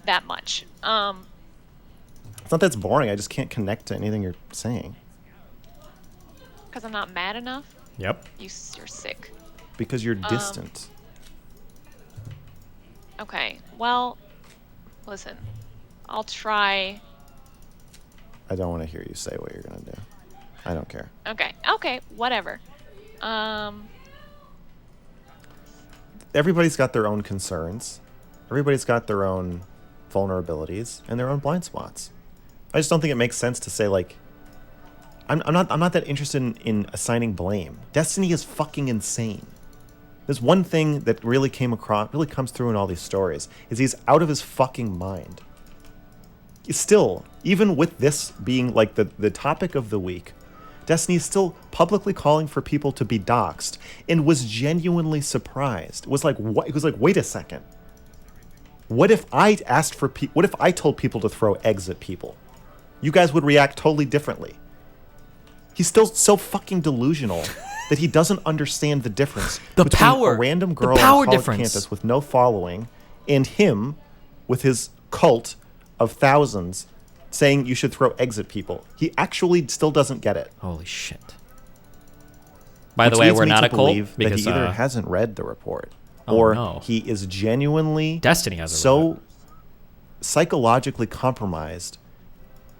that much. It's not that it's boring. I just can't connect to anything you're saying. Because I'm not mad enough. Yep. You're sick. Because you're distant. Okay. Well, listen. I'll try. I don't want to hear you say what you're gonna do. I don't care. Okay. Okay. Whatever. Everybody's got their own concerns. Everybody's got their own vulnerabilities and their own blind spots. I just don't think it makes sense to say like I'm not that interested in assigning blame. Destiny is fucking insane. There's one thing that really comes through in all these stories is he's out of his fucking mind. Still, even with this being like the topic of the week, Destiny is still publicly calling for people to be doxxed and was genuinely surprised. Was like, what? He was like, wait a second. What if I what if I told people to throw eggs at people? You guys would react totally differently. He's still so fucking delusional that he doesn't understand the difference between power, a random the girl power on a college difference. campus with no following and him with his cult of thousands saying you should throw eggs at people. He actually still doesn't get it. Holy shit. By the Which way, leads we're me not to a cult believe because that he either hasn't read the report Oh, or no. he is genuinely Destiny hasn't read so psychologically compromised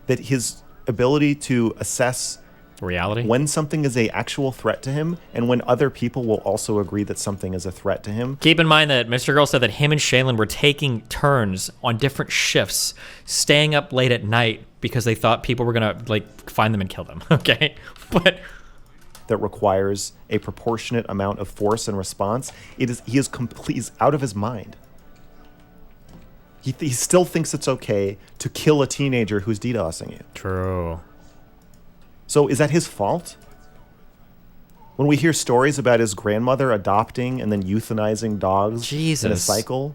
that his ability to assess reality. when something is a actual threat to him and when other people will also agree that something is a threat to him. Keep in mind that MrGirl said that him and Shaelin were taking turns on different shifts, staying up late at night because they thought people were gonna like find them and kill them. Okay, but that requires a proportionate amount of force and response. He's out of his mind. He still thinks it's okay to kill a teenager who's DDoSing you. True. So is that his fault? When we hear stories about his grandmother adopting and then euthanizing dogs in a Jesus. cycle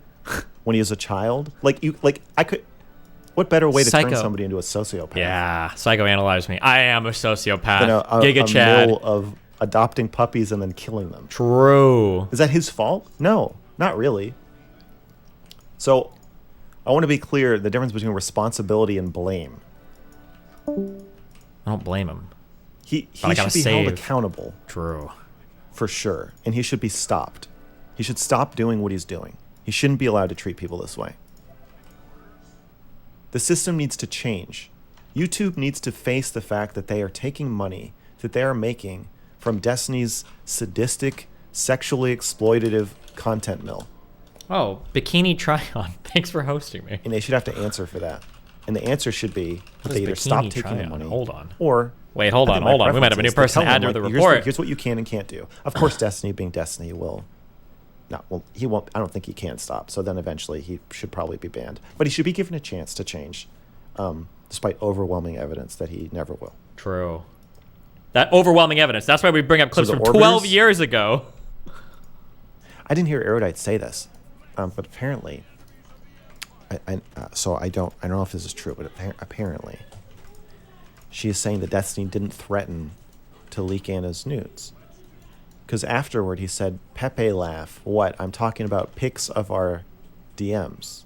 when he was a child, what better way to Psycho. turn somebody into a sociopath Yeah, psychoanalyze me. I am a sociopath. than a GIGACHAD. mill of adopting puppies and then killing them? True. Is that his fault? No, not really. So I want to be clear the difference between responsibility and blame. I don't blame him. He But I should gotta be held save. accountable True. for sure, and he should be stopped. He should stop doing what he's doing. He shouldn't be allowed to treat people this way. The system needs to change. YouTube needs to face the fact that they are taking money that they are making from Destiny's sadistic, sexually exploitative content mill. Oh, Bikini Try-On. Thanks for hosting me. And they should have to answer for that. And the answer should be that What they is either Bikini stop taking the Try-On? money. Hold on. Or Wait, hold I on, think my hold on. We might have a new preference is person to tell add to them, the like, report. Here's what you can and can't do. Of course, Destiny being Destiny will. No, well, he won't. I don't think he can stop. So then eventually he should probably be banned. But he should be given a chance to change, despite overwhelming evidence that he never will. True. That overwhelming evidence. That's why we bring up clips the from 12 orders- years ago. I didn't hear Erudite say this, but apparently, so I don't know if this is true, but apparently, she is saying that Destiny didn't threaten to leak Anna's nudes. Because afterward he said, Pepe laugh, what? I'm talking about pics of our DMs.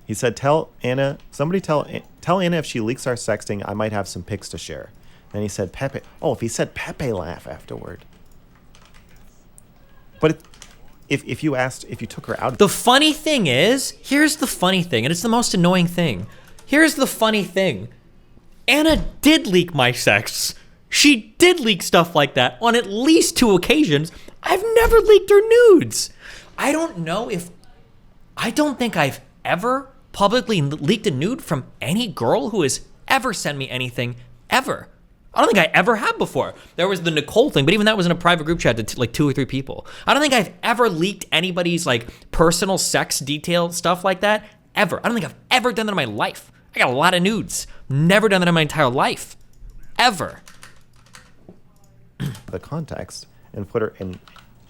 He said, tell Tell Anna if she leaks our sexting, I might have some pics to share. Then he said Pepe. Oh, if he said Pepe laugh afterward. But if you took her out. The funny thing is, here's the funny thing, and it's the most annoying thing. Here's the funny thing. Anna did leak my sex. She did leak stuff like that on at least 2 occasions. I've never leaked her nudes. I don't think I've ever publicly leaked a nude from any girl who has ever sent me anything, ever. I don't think I ever have before. There was the Nicole thing, but even that was in a private group chat to like 2 or 3 people. I don't think I've ever leaked anybody's like personal sex detail stuff like that, ever. I don't think I've ever done that in my life. I got a lot of nudes. Never done that in my entire life, ever. The context and put her in,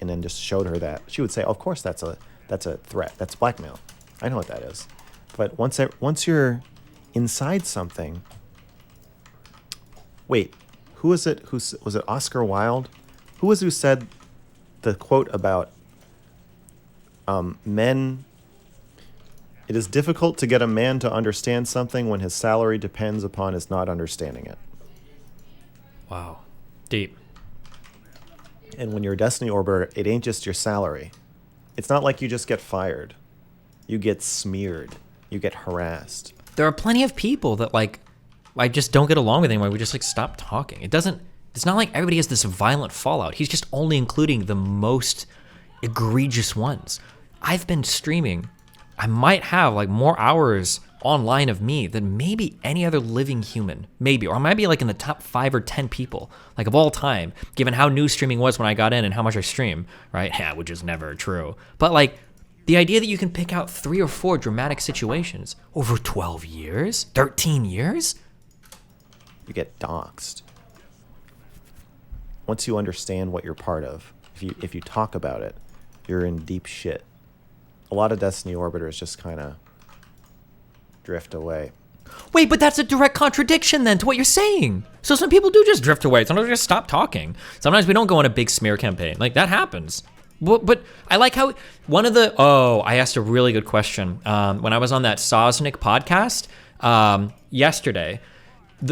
and then just showed her that, she would say, of course that's a threat. That's blackmail. I know what that is. But once you're inside something. Wait, who was it? Was it Oscar Wilde? Who was it who said the quote about men? It is difficult to get a man to understand something when his salary depends upon his not understanding it. Wow, deep. And when you're a Destiny Orbiter, it ain't just your salary. It's not like you just get fired. You get smeared. You get harassed. There are plenty of people that like I just don't get along with anymore. We just like stop talking. It's not like everybody has this violent fallout. He's just only including the most egregious ones. I've been streaming. I might have like more hours online of me than maybe any other living human, maybe, or I might be like in the top 5 or 10 people, like of all time, given how new streaming was when I got in and how much I stream, right? Yeah, which is never true. But like the idea that you can pick out 3 or 4 dramatic situations over 12 years, 13 years, you get doxxed. Once you understand what you're part of, if you talk about it, you're in deep shit. A lot of Destiny Orbiters just kind of drift away. Wait, but that's a direct contradiction then to what you're saying. So some people do just drift away. Sometimes they just stop talking. Sometimes we don't go on a big smear campaign. Like that happens. But I like how I asked a really good question when I was on that Sosnick podcast yesterday.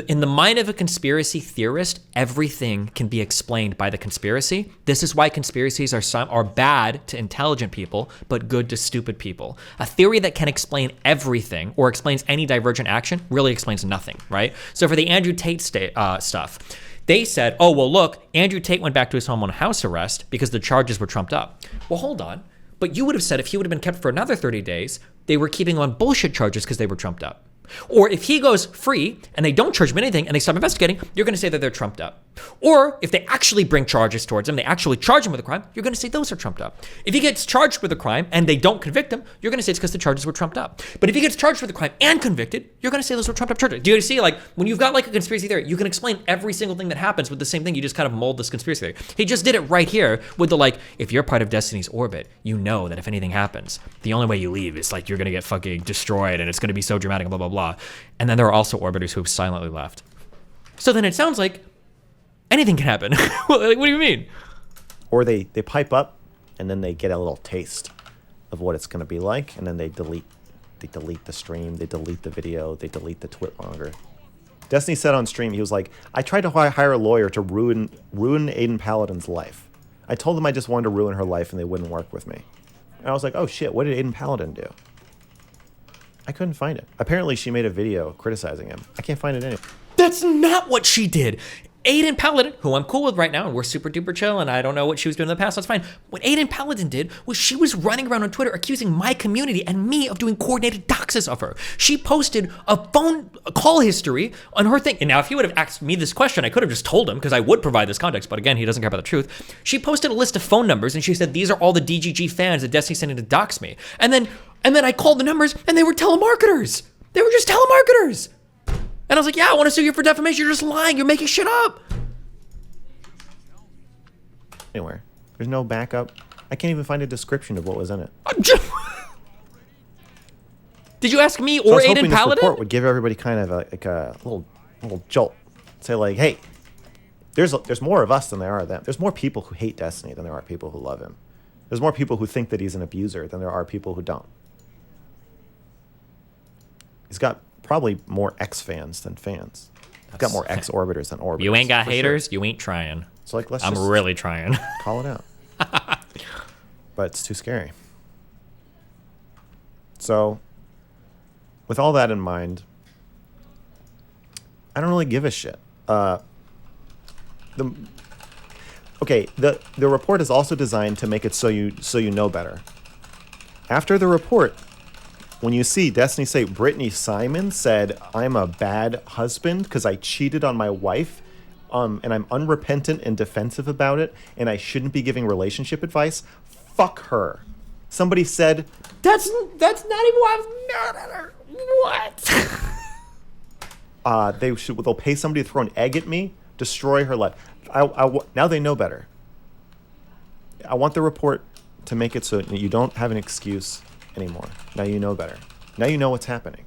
In the mind of a conspiracy theorist, everything can be explained by the conspiracy. This is why conspiracies are bad to intelligent people, but good to stupid people. A theory that can explain everything or explains any divergent action really explains nothing, right? So for the Andrew Tate stuff, they said, oh, well, look, Andrew Tate went back to his home on house arrest because the charges were trumped up. Well, hold on. But you would have said if he would have been kept for another 30 days, they were keeping on bullshit charges because they were trumped up. Or if he goes free and they don't charge him anything and they stop investigating, you're going to say that they're trumped up. Or if they actually bring charges towards him, they actually charge him with a crime, you're going to say those are trumped up. If he gets charged with a crime and they don't convict him, you're going to say it's because the charges were trumped up. But if he gets charged with a crime and convicted, you're going to say those were trumped up charges. Do you see, like, when you've got like a conspiracy theory, you can explain every single thing that happens with the same thing. You just kind of mold this conspiracy theory. He just did it right here with the, like, if you're part of Destiny's orbit, you know that if anything happens, the only way you leave is like you're going to get fucking destroyed and it's going to be so dramatic and blah, blah, blah. And then there are also orbiters who have silently left. So then it sounds like anything can happen. Like, what do you mean? Or they pipe up and then they get a little taste of what it's going to be like, and then they delete the stream, they delete the video, they delete the tweet longer. Destiny said on stream, he was like, I tried to hire a lawyer to ruin Aiden Paladin's life. I told them I just wanted to ruin her life and they wouldn't work with me. And I was like, oh shit, what did Aiden Paladin do? I couldn't find it. Apparently she made a video criticizing him. I can't find it anywhere. That's not what she did. Aiden Paladin, who I'm cool with right now, and we're super duper chill, and I don't know what she was doing in the past, that's fine. What Aiden Paladin did was she was running around on Twitter accusing my community and me of doing coordinated doxes of her. She posted a call history on her thing. And now if he would have asked me this question, I could have just told him because I would provide this context, but again, he doesn't care about the truth. She posted a list of phone numbers and she said, these are all the DGG fans that Destiny's sending to dox me. And then I called the numbers and they were telemarketers. They were just telemarketers. And I was like, yeah, I want to sue you for defamation. You're just lying. You're making shit up. Anywhere. There's no backup. I can't even find a description of what was in it. Did you ask me or so I was Aiden hoping this Paladin? report would give everybody kind of a little jolt. Say like, hey, there's more of us than there are them. There's more people who hate Destiny than there are people who love him. There's more people who think that he's an abuser than there are people who don't. He's got probably more X fans than fans. I've got more X orbiters than orbiters. You ain't got for haters, sure. you ain't trying. So like, let's I'm just really trying. call it out. But it's too scary. So, with all that in mind, I don't really give a shit. The report is also designed to make it so you know better. After the report, when you see Destiny say Brittany Simon said, "I'm a bad husband because I cheated on my wife, and I'm unrepentant and defensive about it, and I shouldn't be giving relationship advice," fuck her. Somebody said, "That's not even why I'm mad at her." What? They'll pay somebody to throw an egg at me, destroy her life. Now they know better. I want the report to make it so you don't have an excuse anymore. Now you know better. Now you know what's happening.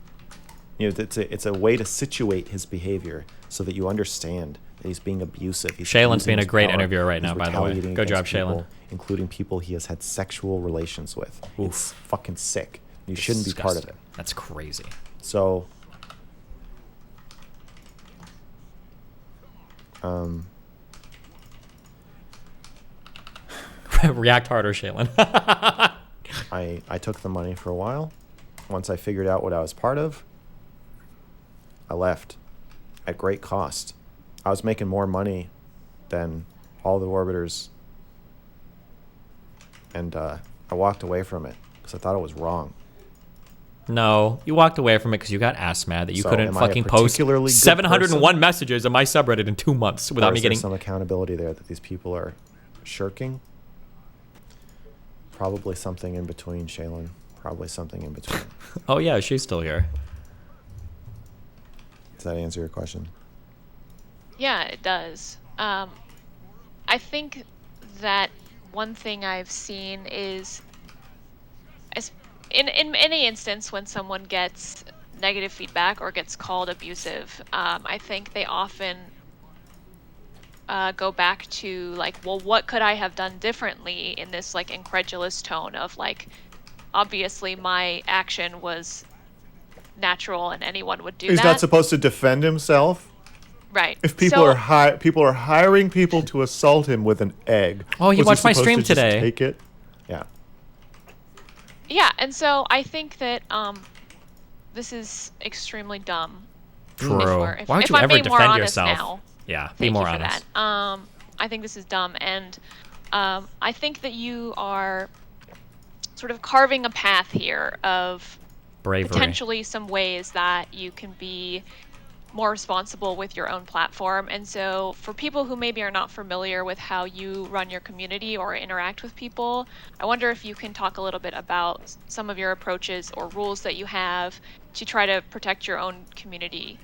You know, it's a way to situate his behavior so that you understand that he's being abusive. Shaylin's being a great interviewer right now, by the way. Good job, Shaylin. Shaelin. Including people he has had sexual relations with. Oof. It's fucking sick. You shouldn't be part of it. That's crazy. So, React harder, Shaylin. I took the money for a while. Once I figured out what I was part of, I left at great cost. I was making more money than all the orbiters, and I walked away from it because I thought it was wrong. No, you walked away from it because you got ass mad that you So couldn't am I a fucking post particularly good 701 messages on my subreddit in 2 months without Or me is there getting. some accountability there that these people are shirking? Probably something in between, Shaylin. Probably something in between. Oh yeah, she's still here. Does that answer your question? Yeah, it does. I think that one thing I've seen is in any instance when someone gets negative feedback or gets called abusive, I think they often go back to like, well, what could I have done differently, in this like incredulous tone of like, obviously my action was natural and anyone would do that. He's not supposed to defend himself. Right. If people are hiring people to assault him with an egg. Oh, you was he watched my supposed stream to just today. Take it. Yeah. Yeah, and so I think that this is extremely dumb. True. If Why would if you I'm ever being more defend honest yourself? now, Yeah, be thank more you for honest. that. I think this is dumb, and I think that you are sort of carving a path here of Bravery. potentially some ways that you can be more responsible with your own platform. And so for people who maybe are not familiar with how you run your community or interact with people, I wonder if you can talk a little bit about some of your approaches or rules that you have to try to protect your own community.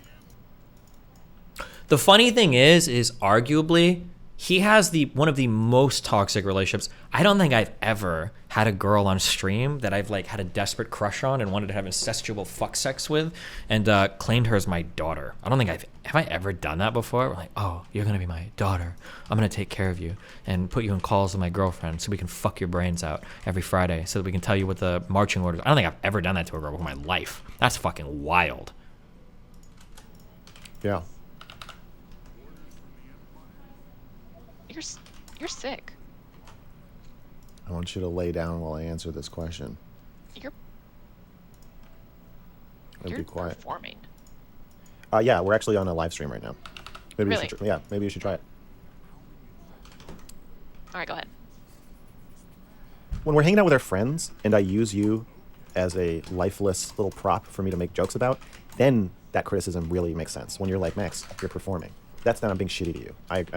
The funny thing is arguably he has one of the most toxic relationships. I don't think I've ever had a girl on stream that I've like had a desperate crush on and wanted to have incestual fuck sex with, and claimed her as my daughter. I don't think have I ever done that before? We're like, oh, you're gonna be my daughter. I'm gonna take care of you and put you in calls with my girlfriend so we can fuck your brains out every Friday so that we can tell you what the marching orders. I don't think I've ever done that to a girl in my life. That's fucking wild. Yeah. You're sick. I want you to lay down while I answer this question. You're Be quiet. performing. Yeah, we're actually on a live stream right now. Maybe Really? you should. Yeah, maybe you should try it. All right, go ahead. When we're hanging out with our friends and I use you as a lifeless little prop for me to make jokes about, then that criticism really makes sense. When you're like, Max, you're performing. That's not I'm being shitty to you.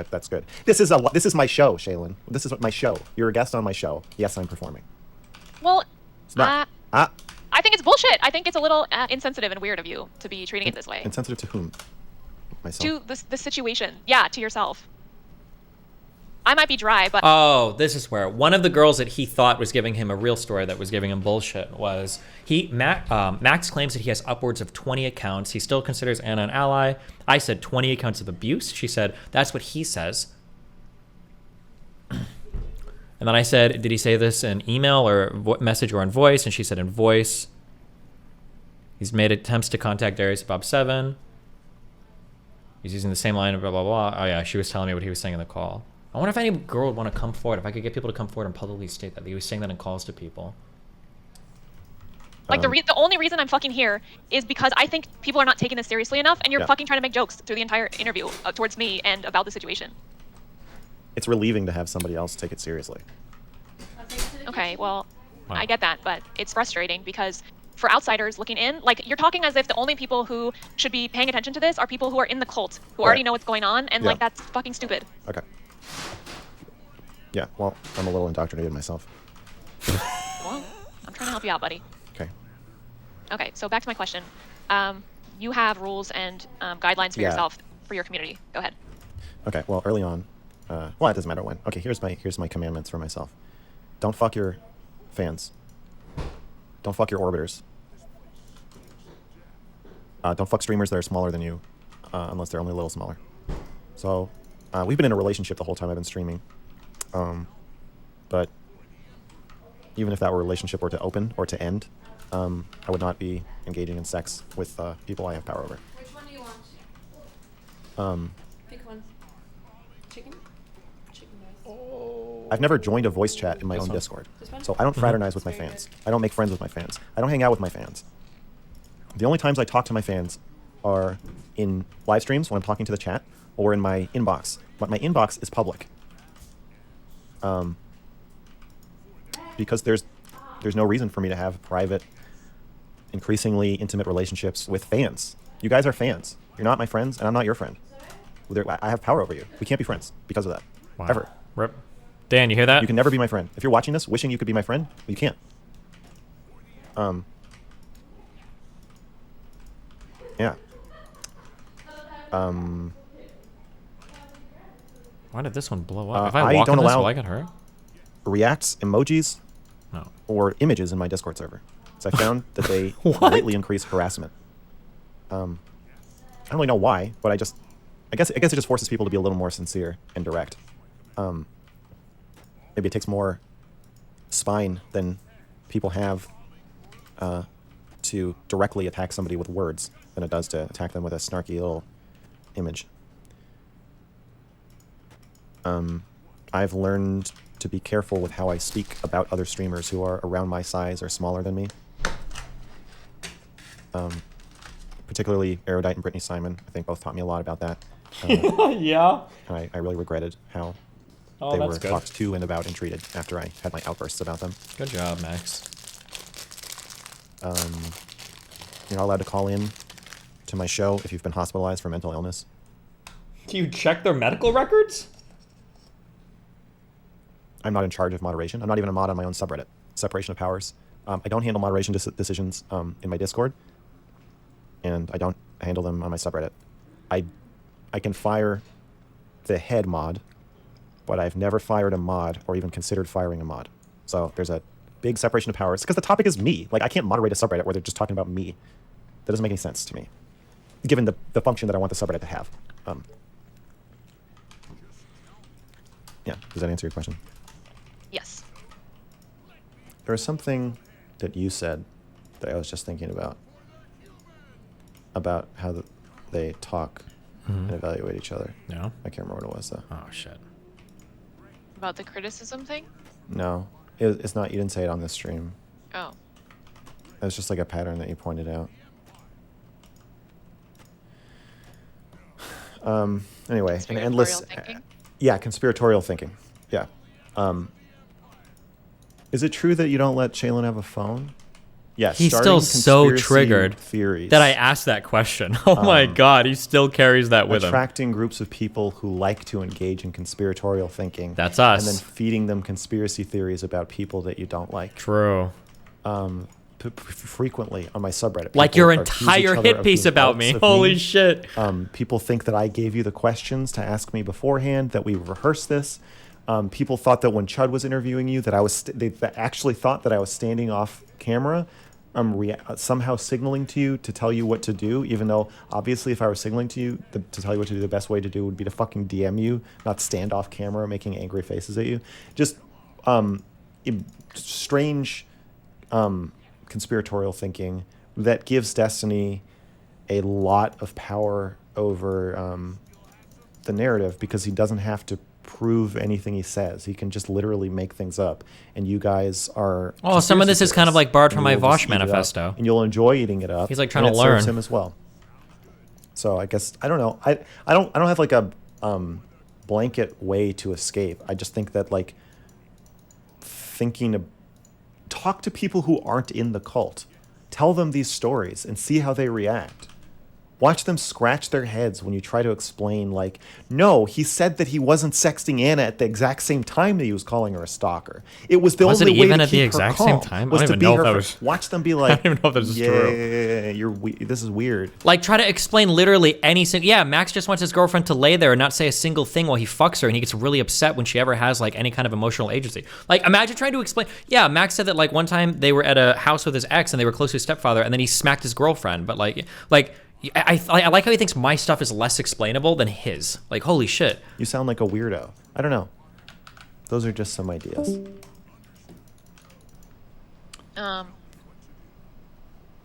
That's good. This is my show, Shaylin. This is my show. You're a guest on my show. Yes, I'm performing. Well, It's not. I think it's bullshit. I think it's a little insensitive and weird of you to be treating it this way. Insensitive to whom? Myself. To the situation. Yeah, to yourself. I might be dry, but Oh, this is where one of the girls that he thought was giving him a real story that was giving him bullshit was Max claims that he has upwards of 20 accounts. He still considers Anna an ally. I said 20 accounts of abuse. She said that's what he says. And then I said, did he say this in email or message or in voice? And she said in voice. He's made attempts to contact Darius Bob 7. He's using the same line, blah, blah, blah. Oh, yeah, she was telling me what he was saying in the call. I wonder if any girl would want to come forward, if I could get people to come forward and publicly state that. He was saying that in calls to people. Like, the only reason I'm fucking here is because I think people are not taking this seriously enough, and you're fucking trying to make jokes through the entire interview towards me and about the situation. It's relieving to have somebody else take it seriously. Okay, well, Wow. I get that, but it's frustrating because for outsiders looking in, like, you're talking as if the only people who should be paying attention to this are people who are in the cult, who already know what's going on, and, like, that's fucking stupid. Okay. Yeah, well, I'm a little indoctrinated myself. Well, I'm trying to help you out, buddy. Okay. Okay, so back to my question. You have rules and guidelines for yourself, for your community. Go ahead. Okay, well, early on, well, it doesn't matter when. Okay, here's my commandments for myself. Don't fuck your fans. Don't fuck your orbiters. Don't fuck streamers that are smaller than you, unless they're only a little smaller. So, we've been in a relationship the whole time I've been streaming. But even if that relationship were to open or to end, I would not be engaging in sex with people I have power over. Which one do you want? Pick one. Chicken? Chicken rice. I've never joined a voice chat in my own Discord. So I don't fraternize with my fans. I don't make friends with my fans. I don't hang out with my fans. The only times I talk to my fans are in live streams when I'm talking to the chat or in my inbox. But my inbox is public. Because there's no reason for me to have private, increasingly intimate relationships with fans. You guys are fans. You're not my friends, and I'm not your friend. I have power over you. We can't be friends because of that. Wow. Ever. Rip. Dan, you hear that? You can never be my friend. If you're watching this, wishing you could be my friend, you can't. Yeah. Why did this one blow up? If I I walk don't on this, allow will I get hurt? reacts, emojis, No. or images in my Discord server. So I found that they What? greatly increase harassment. I don't really know why, but I guess it just forces people to be a little more sincere and direct. Maybe it takes more spine than people have to directly attack somebody with words than it does to attack them with a snarky little image. I've learned to be careful with how I speak about other streamers who are around my size or smaller than me. Particularly Erudite and Brittany Simon. I think both taught me a lot about that. Yeah. And I really regretted how they were talked to and about and treated after I had my outbursts about them. Good job, Max. You're not allowed to call in to my show if you've been hospitalized for mental illness. Do you check their medical records? I'm not in charge of moderation. I'm not even a mod on my own subreddit. Separation of powers. I don't handle moderation decisions in my Discord, and I don't handle them on my subreddit. I can fire the head mod, but I've never fired a mod or even considered firing a mod. So there's a big separation of powers because the topic is me. Like, I can't moderate a subreddit where they're just talking about me. That doesn't make any sense to me, given the function that I want the subreddit to have. Yeah, does that answer your question? Yes. There was something that you said that I was just thinking about how they talk and evaluate each other. Yeah. I can't remember what it was, though. Oh, shit. About the criticism thing? No, it's not. You didn't say it on this stream. Oh. It's just like a pattern that you pointed out. Anyway, an endless... thinking? Yeah, conspiratorial thinking. Yeah. Is it true that you don't let Shaelin have a phone? Yes. He's starting still so conspiracy triggered theories. that I asked that question. Oh my god, he still carries that with him. Attracting groups of people who like to engage in conspiratorial thinking. That's us. And then feeding them conspiracy theories about people that you don't like. True. Frequently on my subreddit. Like people your accuse each entire other hit of piece being about alts me. of Holy shit. People think that I gave you the questions to ask me beforehand, that we rehearsed this. People thought that when Chud was interviewing you, that they actually thought that I was standing off camera, somehow signaling to you to tell you what to do, even though obviously if I were signaling to you to tell you what to do, the best way to do would be to fucking DM you, not stand off camera making angry faces at you. Just strange conspiratorial thinking that gives Destiny a lot of power over the narrative because he doesn't have to prove anything he says. He can just literally make things up, and you guys are. Oh, some of this is kind of like borrowed from my Vosh Vosh manifesto. and you'll enjoy eating it up. He's like trying and to it serves learn him as well. So I guess I don't know. I don't have like a blanket way to escape. I just think that like talk to people who aren't in the cult. Tell them these stories and see how they react. Watch them scratch their heads when you try to explain, like, no, he said that he wasn't sexting Anna at the exact same time that he was calling her a stalker. It was the only way to keep her calm. I Was don't to even be know if her that friend. was. Watch them be like, I don't even know if this is true. Yeah, this is weird. Like, try to explain literally any single. Yeah, Max just wants his girlfriend to lay there and not say a single thing while he fucks her, and he gets really upset when she ever has like any kind of emotional agency. Like, imagine trying to explain. Yeah, Max said that like one time they were at a house with his ex and they were close to his stepfather, and then he smacked his girlfriend. But like. I like how he thinks my stuff is less explainable than his. Like, holy shit. You sound like a weirdo. I don't know. Those are just some ideas.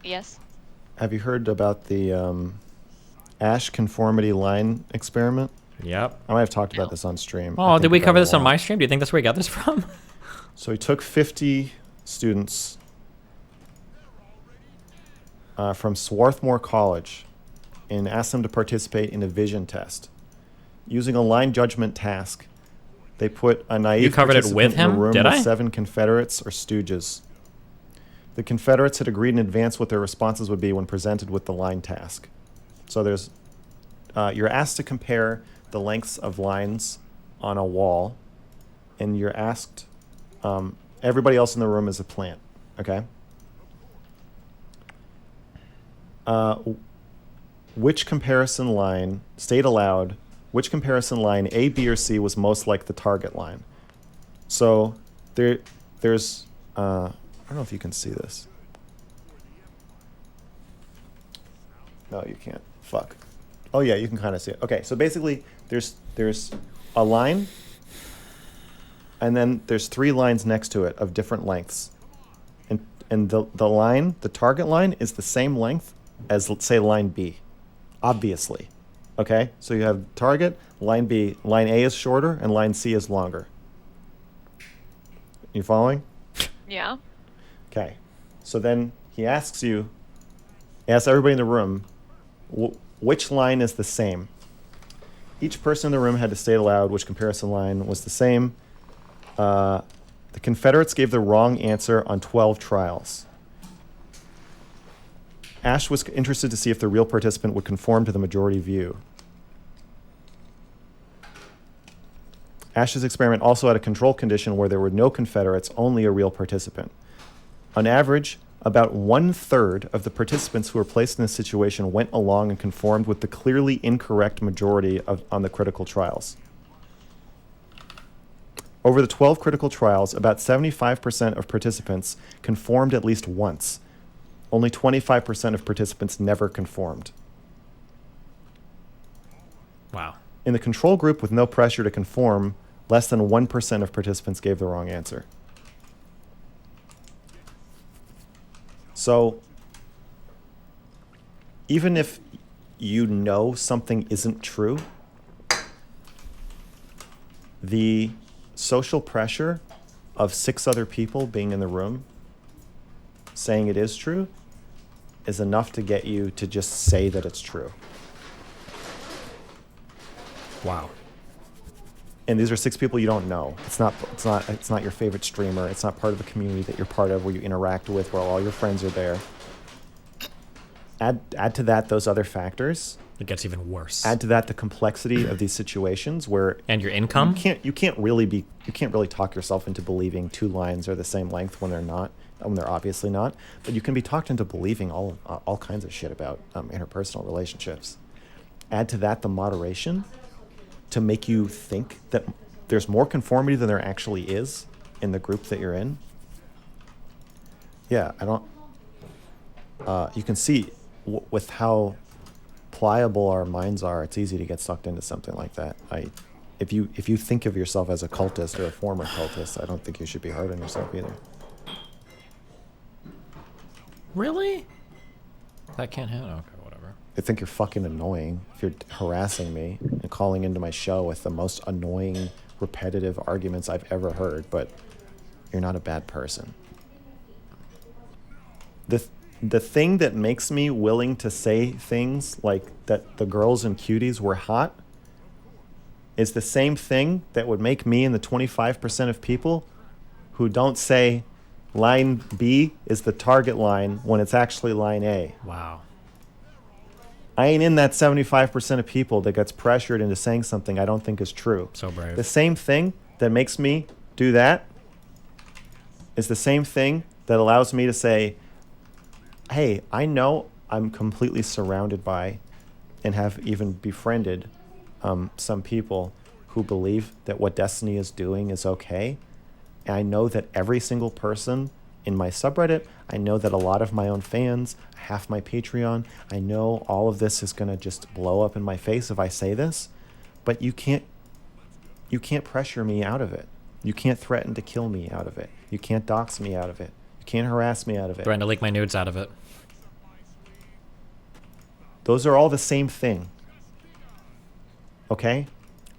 Yes. Have you heard about the Ash conformity line experiment? Yep. I might have talked about this on stream. Oh, did we cover this on my stream? Do you think that's where we got this from? So he took 50 students from Swarthmore College and asked them to participate in a vision test. Using a line judgment task, they put a naive You covered it participant with in a him? room Did with I? 7 Confederates or stooges. The Confederates had agreed in advance what their responses would be when presented with the line task. So there's, you're asked to compare the lengths of lines on a wall, and you're asked, everybody else in the room is a plant, okay? Which comparison line, state aloud, which comparison line, A, B, or C, was most like the target line? So there's, I don't know if you can see this. No, you can't. Fuck. Oh yeah, you can kind of see it. Okay, so basically there's a line, and then there's 3 lines next to it of different lengths. And the line, the target line, is the same length as, let's say, line B. Obviously. Okay? So you have target, line B, line A is shorter, and line C is longer. You following? Yeah. Okay. So then he asks everybody in the room, which line is the same? Each person in the room had to state aloud which comparison line was the same. The Confederates gave the wrong answer on 12 trials. Ash was interested to see if the real participant would conform to the majority view. Ash's experiment also had a control condition where there were no Confederates, only a real participant. On average, about 1/3 of the participants who were placed in this situation went along and conformed with the clearly incorrect majority on the critical trials. Over the 12 critical trials, about 75% of participants conformed at least once. Only 25% of participants never conformed. Wow. In the control group with no pressure to conform, less than 1% of participants gave the wrong answer. So, even if you know something isn't true, the social pressure of 6 other people being in the room saying it is true is enough to get you to just say that it's true. Wow. And these are 6 people you don't know. It's not your favorite streamer. It's not part of a community that you're part of where you interact with, where all your friends are there. Add to that those other factors. It gets even worse. Add to that the complexity of these situations where and your income. You can't really talk yourself into believing 2 lines are the same length when they're not, when they're obviously not. But you can be talked into believing all kinds of shit about interpersonal relationships. Add to that the moderation to make you think that there's more conformity than there actually is in the group that you're in. Yeah, you can see with how pliable our minds are, it's easy to get sucked into something like that. If you think of yourself as a cultist or a former cultist, I don't think you should be hard on yourself either. Really? that can't handle. Okay, whatever. I think you're fucking annoying if you're harassing me and calling into my show with the most annoying, repetitive arguments I've ever heard, but you're not a bad person. The thing that makes me willing to say things like that the girls and cuties were hot is the same thing that would make me and the 25% of people who don't say line B is the target line when it's actually line A. Wow. I ain't in that 75% of people that gets pressured into saying something I don't think is true. So brave. The same thing that makes me do that is the same thing that allows me to say, hey, I know I'm completely surrounded by and have even befriended some people who believe that what Destiny is doing is okay. And I know that every single person in my subreddit, I know that a lot of my own fans, half my Patreon, I know all of this is going to just blow up in my face if I say this, but you can't pressure me out of it. You can't threaten to kill me out of it. You can't dox me out of it. You can't harass me out of it. Threaten to leak my nudes out of it. Those are all the same thing. Okay?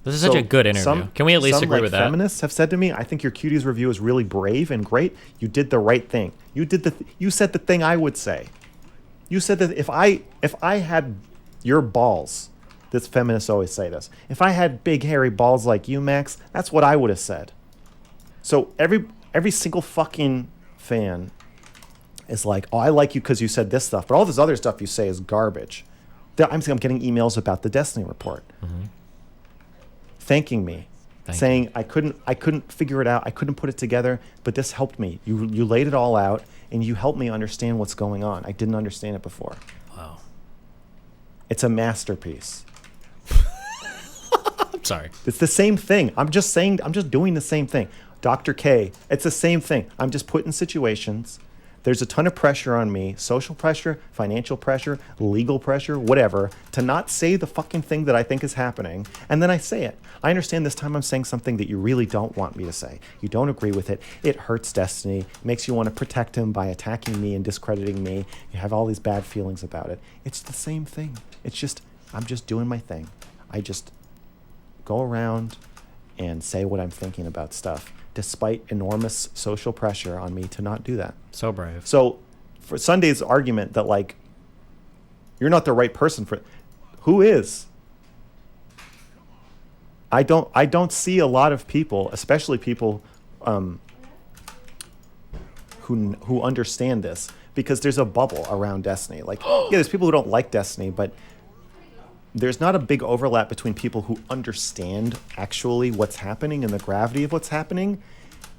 This is such a good interview. Can we at least agree with that? Feminists have said to me, I think your cuties review is really brave and great. You did the right thing. You said the thing I would say. You said that if I had your balls, this feminists always say this. If I had big hairy balls like you, Max, that's what I would have said. So every single fucking fan is like, oh, I like you because you said this stuff, but all this other stuff you say is garbage. I'm getting emails about the Destiny report. Mm-hmm. Thanking me, saying I couldn't figure it out, I couldn't put it together, but this helped me. You laid it all out, and you helped me understand what's going on. I didn't understand it before. Wow. It's a masterpiece. I'm sorry. It's the same thing. I'm just doing the same thing. Dr. K, it's the same thing. I'm just put in situations. There's a ton of pressure on me, social pressure, financial pressure, legal pressure, whatever, to not say the fucking thing that I think is happening, and then I say it. I understand this time I'm saying something that you really don't want me to say. You don't agree with it. It hurts Destiny. It makes you want to protect him by attacking me and discrediting me. You have all these bad feelings about it. It's the same thing. It's just, I'm just doing my thing. I just go around and say what I'm thinking about stuff, despite enormous social pressure on me to not do that. So brave. So for Sunday's argument that, like, you're not the right person for it, who is? I don't see a lot of people, especially people who understand this, because there's a bubble around Destiny. Like, yeah, there's people who don't like Destiny, but there's not a big overlap between people who understand actually what's happening and the gravity of what's happening,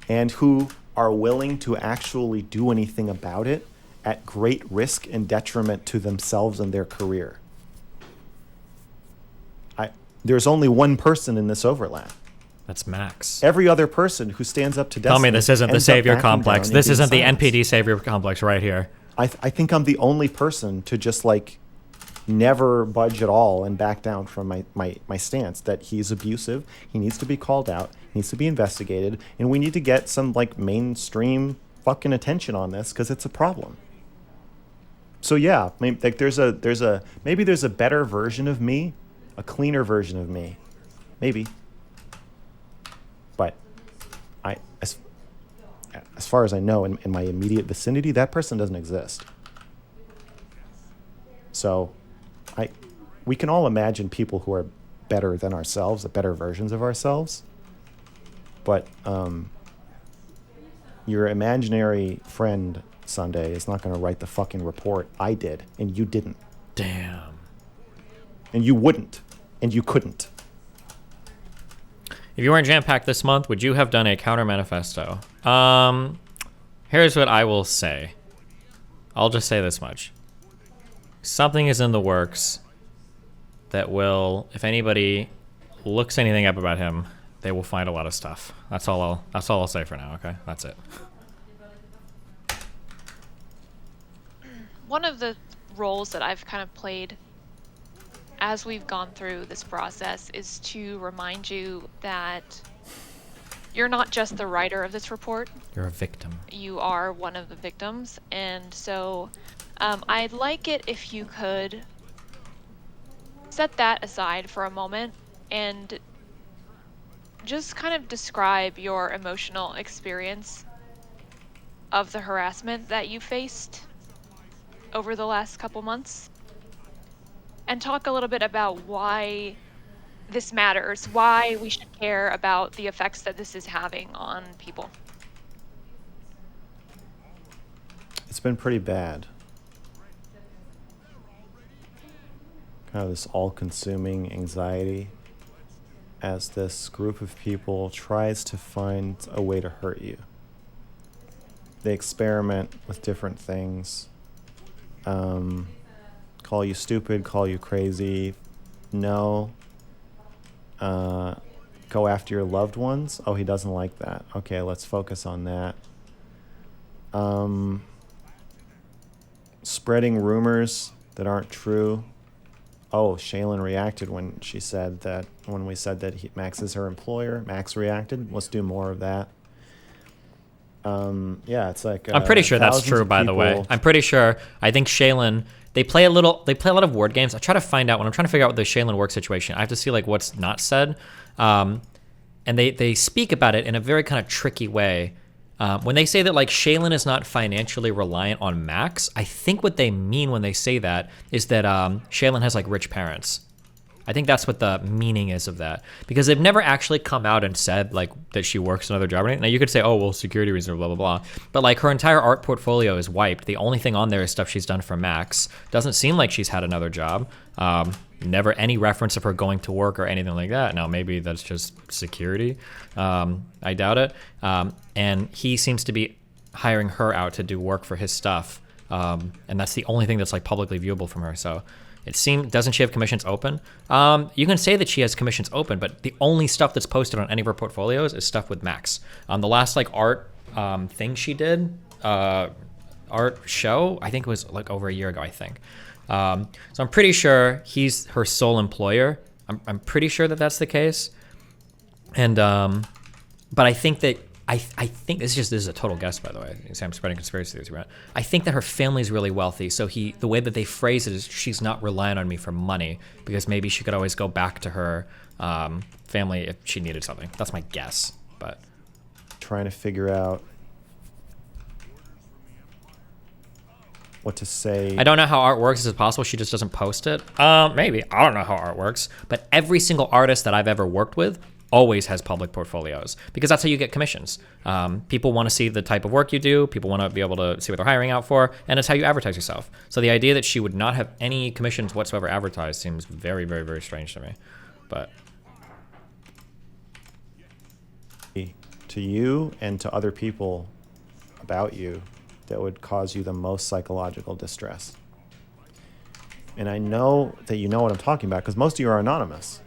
and who are willing to actually do anything about it at great risk and detriment to themselves and their career. There's only one person in this overlap. That's Max. Every other person who stands up to Destiny. Tell me this isn't the ends up savior backing complex. down and This isn't the being silenced. NPD savior complex right here. I think I'm the only person to just, like, never budge at all and back down from my stance that he's abusive. He needs to be called out. He needs to be investigated. And we need to get some, like, mainstream fucking attention on this, because it's a problem. So yeah, maybe, like, there's a better version of me, a cleaner version of me, maybe. But as far as I know, in my immediate vicinity, that person doesn't exist. So we can all imagine people who are better than ourselves, better versions of ourselves. But your imaginary friend, Sunday, is not going to write the fucking report. I did, and you didn't. Damn. And you wouldn't, and you couldn't. If you weren't jam-packed this month, would you have done a counter manifesto? Here's what I will say. I'll just say this much. Something is in the works that will, if anybody looks anything up about him, they will find a lot of stuff. That's all I'll say for now, okay? That's it. One of the roles that I've kind of played as we've gone through this process is to remind you that you're not just the writer of this report. You're a victim. You are one of the victims, and so I'd like it if you could set that aside for a moment and just kind of describe your emotional experience of the harassment that you faced over the last couple months, and talk a little bit about why this matters, why we should care about the effects that this is having on people. It's been pretty bad. Kind of this all-consuming anxiety as this group of people tries to find a way to hurt you. They experiment with different things. Call you stupid, call you crazy. No. Go after your loved ones. Oh, he doesn't like that. Okay, let's focus on that. Spreading rumors that aren't true. Oh, Shaelin reacted when she said that, when we said that Max is her employer. Max reacted. Let's do more of that. Yeah, it's like I'm pretty sure that's thousands true, of by the way. people- I'm pretty sure. I think Shaelin, they play a lot of word games. I try to find out when I'm trying to figure out the Shaelin work situation. I have to see like what's not said. And they speak about it in a very kind of tricky way. When they say that like Shaelin is not financially reliant on Max, I think what they mean when they say that is that Shaelin has like rich parents. I think that's what the meaning is of that, because they've never actually come out and said like that she works another job or anything. Now you could say, oh well, security reasons, blah blah blah, but like her entire art portfolio is wiped. The only thing on there is stuff she's done for Max. Doesn't seem like she's had another job. Never any reference of her going to work or anything like that. Now maybe that's just security. I doubt it. And he seems to be hiring her out to do work for his stuff, and that's the only thing that's like publicly viewable from her. So it seems, doesn't she have commissions open? You can say that she has commissions open, but the only stuff that's posted on any of her portfolios is stuff with Max. The last like art thing she did, art show, I think it was like over a year ago, I think. So I'm pretty sure he's her sole employer. I'm pretty sure that that's the case. And but I think that I think this is a total guess, by the way. I'm spreading conspiracy theories around. I think that her family's really wealthy, so the way that they phrase it is she's not relying on me for money, because maybe she could always go back to her family if she needed something. That's my guess, but trying to figure out what to say. I don't know how art works. Is it possible she just doesn't post it? Maybe. I don't know how art works, but every single artist that I've ever worked with always has public portfolios, because that's how you get commissions. People want to see the type of work you do. People want to be able to see what they're hiring out for, and it's how you advertise yourself. So the idea that she would not have any commissions whatsoever advertised seems very, very, very strange to me. But to you and to other people about you that would cause you the most psychological distress. And I know that you know what I'm talking about, because most of you are anonymous.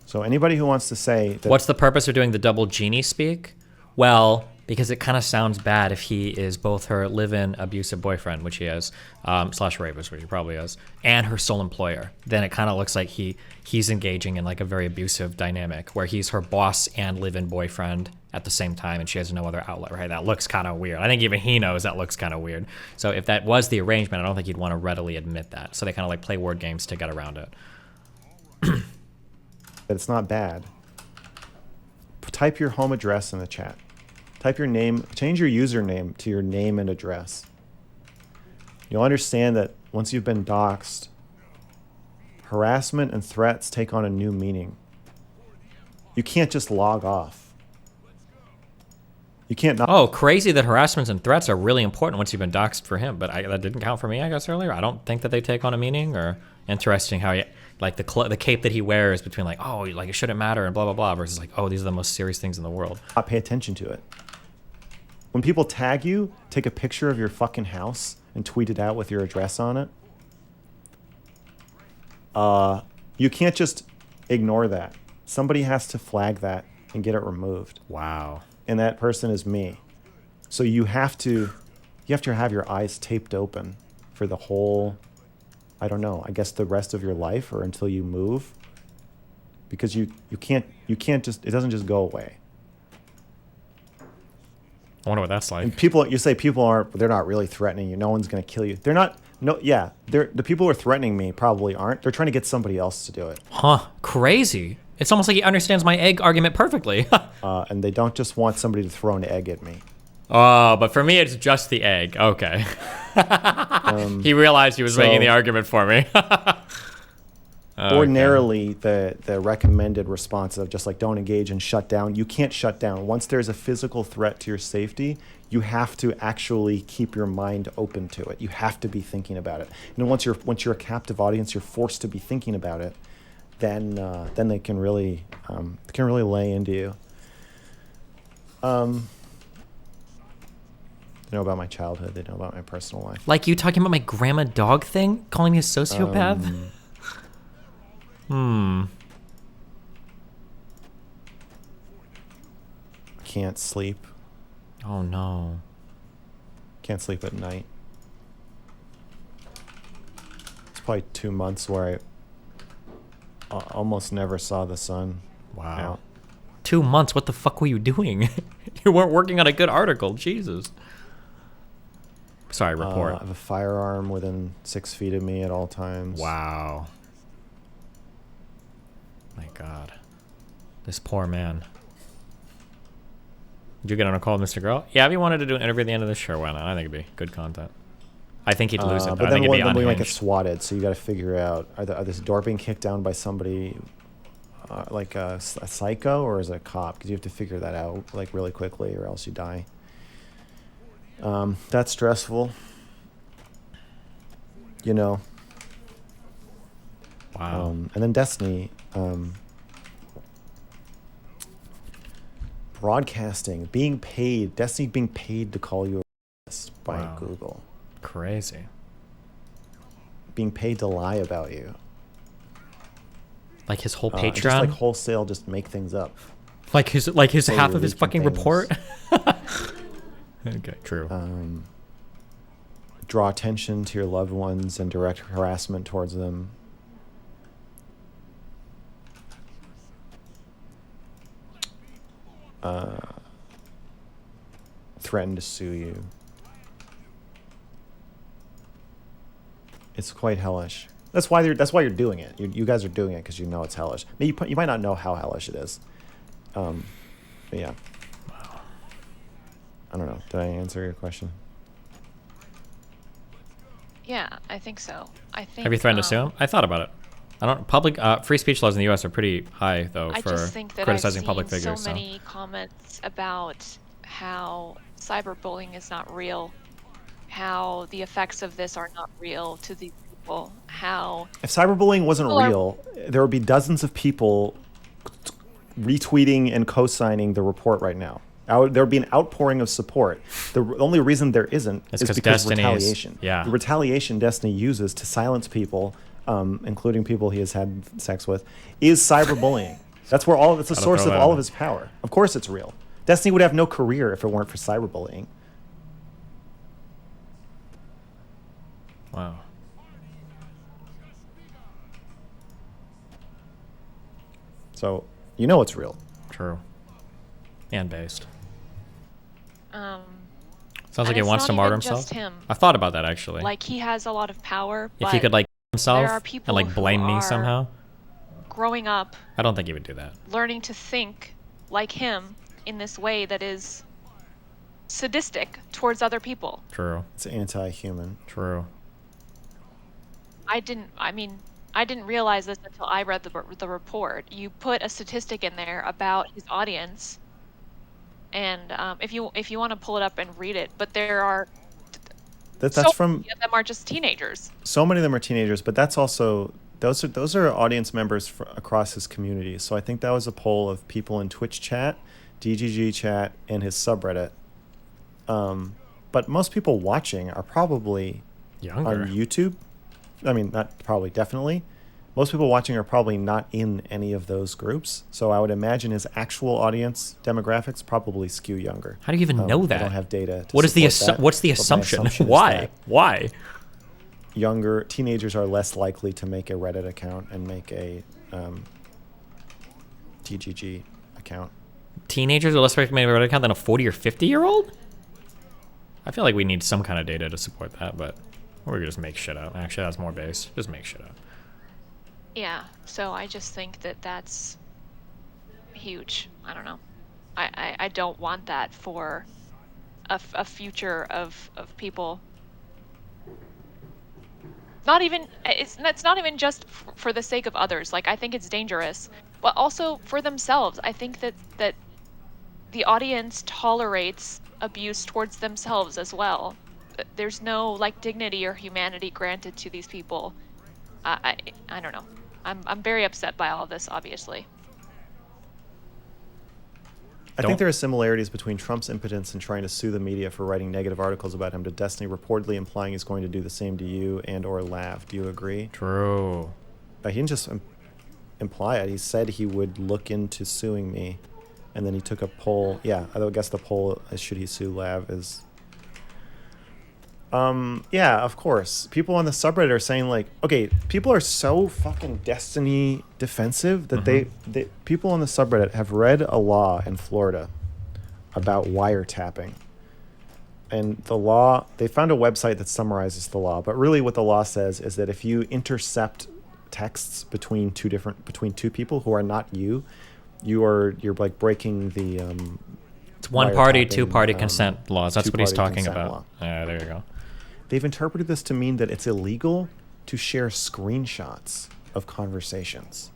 So anybody who wants to say that, what's the purpose of doing the double genie speak? Well, because it kind of sounds bad if he is both her live-in abusive boyfriend, which he is, / rapist, which he probably is, and her sole employer. Then it kind of looks like he's engaging in like a very abusive dynamic where he's her boss and live-in boyfriend at the same time, and she has no other outlet, right? That looks kind of weird. I think even he knows that looks kind of weird. So if that was the arrangement, I don't think he'd want to readily admit that. So they kind of like play word games to get around it. that it's not bad. Type your home address in the chat. Type your name, change your username to your name and address. You'll understand that once you've been doxxed, harassment and threats take on a new meaning. You can't just log off. You can't not. Oh, crazy that harassments and threats are really important once you've been doxxed for him, but that didn't count for me, I guess, earlier. I don't think that they take on a meaning. Or interesting how like the cape that he wears between like, oh, like it shouldn't matter and blah, blah, blah, versus like, oh, these are the most serious things in the world. Not pay attention to it. When people tag you, take a picture of your fucking house and tweet it out with your address on it. You can't just ignore that. Somebody has to flag that and get it removed. Wow. And that person is me. So you have to have your eyes taped open for the whole, I don't know, I guess the rest of your life, or until you move, because you can't just, it doesn't just go away. I wonder what that's like. And you say people aren't, they're not really threatening you. No one's going to kill you. They're not, the people who are threatening me probably aren't. They're trying to get somebody else to do it. Huh, crazy. It's almost like he understands my egg argument perfectly. And they don't just want somebody to throw an egg at me. Oh, but for me, it's just the egg. Okay. He realized he was making the argument for me. Ordinarily, the recommended response of just like don't engage and shut down. You can't shut down. Once there's a physical threat to your safety, you have to actually keep your mind open to it. You have to be thinking about it. And once you're a captive audience, you're forced to be thinking about it. Then they can really lay into you. They know about my childhood. They know about my personal life. Like you talking about my grandma dog thing, calling me a sociopath. Can't sleep. Oh no. Can't sleep at night. It's probably 2 months where I almost never saw the sun. Wow. Out. 2 months? What the fuck were you doing? You weren't working on a good article. Jesus. Sorry, report. I have a firearm within 6 feet of me at all times. Wow. My God. This poor man. Did you get on a call with MrGirl? Yeah, if you wanted to do an interview at the end of the show, why not? I think it'd be good content. I think he'd lose it. But I then think it'd be we might get unhinged. swatted, so you got to figure out: are this door being kicked down by somebody like a psycho, or is it a cop? Because you have to figure that out like really quickly, or else you die. That's stressful. You know. Wow. And then Destiny. Broadcasting, being paid, Destiny being paid to call you a racist by Google. Crazy. Being paid to lie about you. Like his whole Patreon? Just like wholesale, just make things up. Like his half of his fucking report? Okay, true. Draw attention to your loved ones and direct harassment towards them. Threaten to sue you. It's quite hellish. That's why you're doing it. You guys are doing it because you know it's hellish. You might not know how hellish it is. But yeah. Wow. I don't know. Did I answer your question? Yeah, I think so. I think. Have you threatened to sue him? I thought about it. I don't. Public free speech laws in the U.S. are pretty high though I for just think that criticizing I've public seen figures. So many comments about how cyberbullying is not real, how the effects of this are not real to these people, how if cyberbullying wasn't real, there would be dozens of people retweeting and co-signing the report right now. There would be an outpouring of support. The only reason there isn't is because of retaliation. Yeah. The retaliation Destiny uses to silence people, including people he has had sex with, is cyberbullying. That's the source of all of his power. Of course it's real. Destiny would have no career if it weren't for cyberbullying. Wow. So, you know it's real. True. And based. Sounds like he wants to martyr himself. Just him. I thought about that actually. Like he has a lot of power. If he could like himself there are people and like blame who me are somehow. Growing up. I don't think he would do that. Learning to think like him in this way that is sadistic towards other people. True. It's anti-human. True. I didn't realize this until I read the report. You put a statistic in there about his audience, and if you want to pull it up and read it, but there are that's so from many of them are just teenagers. So many of them are teenagers, but that's also those are audience members across his community. So I think that was a poll of people in Twitch chat, DGG chat, and his subreddit. But most people watching are probably younger on YouTube. I mean, not probably, definitely. Most people watching are probably not in any of those groups. So I would imagine his actual audience demographics probably skew younger. How do you even know that? I don't have data. What's the assumption? Why? Why? Younger teenagers are less likely to make a Reddit account and make a TGG account. Teenagers are less likely to make a Reddit account than a 40 or 50-year-old? I feel like we need some kind of data to support that, but we're gonna just make shit up. Actually, that's more base. Just make shit up. Yeah, so I just think that that's huge. I don't know. I don't want that for a future of people. Not even it's not even just for the sake of others. Like, I think it's dangerous, but also for themselves. I think that the audience tolerates abuse towards themselves as well. There's no like dignity or humanity granted to these people. I don't know. I'm very upset by all of this, obviously. I think there are similarities between Trump's impotence in trying to sue the media for writing negative articles about him to Destiny reportedly implying he's going to do the same to you and or Lav. Do you agree? True. He didn't just imply it. He said he would look into suing me, and then he took a poll. Yeah, I guess the poll is should he sue Lav is... yeah, of course. People on the subreddit are saying, like, okay, people are so fucking Destiny defensive that they people on the subreddit have read a law in Florida about wiretapping. And the law, they found a website that summarizes the law, but really what the law says is that if you intercept texts between two people who are not you're like breaking the it's one party, two party consent laws. That's what he's talking about. Yeah, there you go. They've interpreted this to mean that it's illegal to share screenshots of conversations.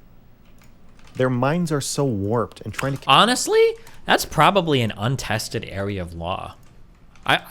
Their minds are so warped and trying to... Honestly, that's probably an untested area of law.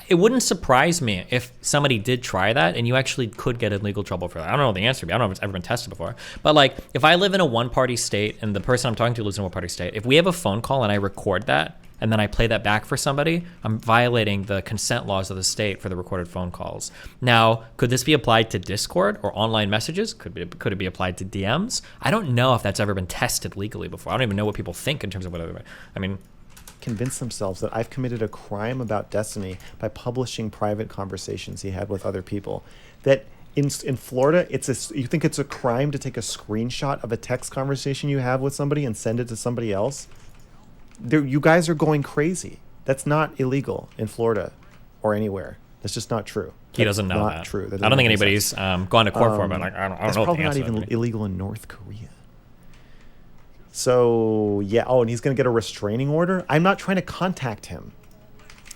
It wouldn't surprise me if somebody did try that and you actually could get in legal trouble for that. I don't know the answer to be. I don't know if it's ever been tested before. But like, if I live in a one-party state and the person I'm talking to lives in a one-party state, if we have a phone call and I record that and then I play that back for somebody, I'm violating the consent laws of the state for the recorded phone calls. Now, could this be applied to Discord or online messages? Could it be applied to DMs? I don't know if that's ever been tested legally before. I don't even know what people think in terms of whether... I mean... convince themselves that I've committed a crime about Destiny by publishing private conversations he had with other people. That in Florida, you think it's a crime to take a screenshot of a text conversation you have with somebody and send it to somebody else? You guys are going crazy. That's not illegal in Florida or anywhere. That's just not true. He doesn't know not that. True. That I don't think make anybody's gone to court for it, but like, I don't that's know. probably the not answer even illegal in North Korea. So, yeah. Oh, and he's going to get a restraining order? I'm not trying to contact him.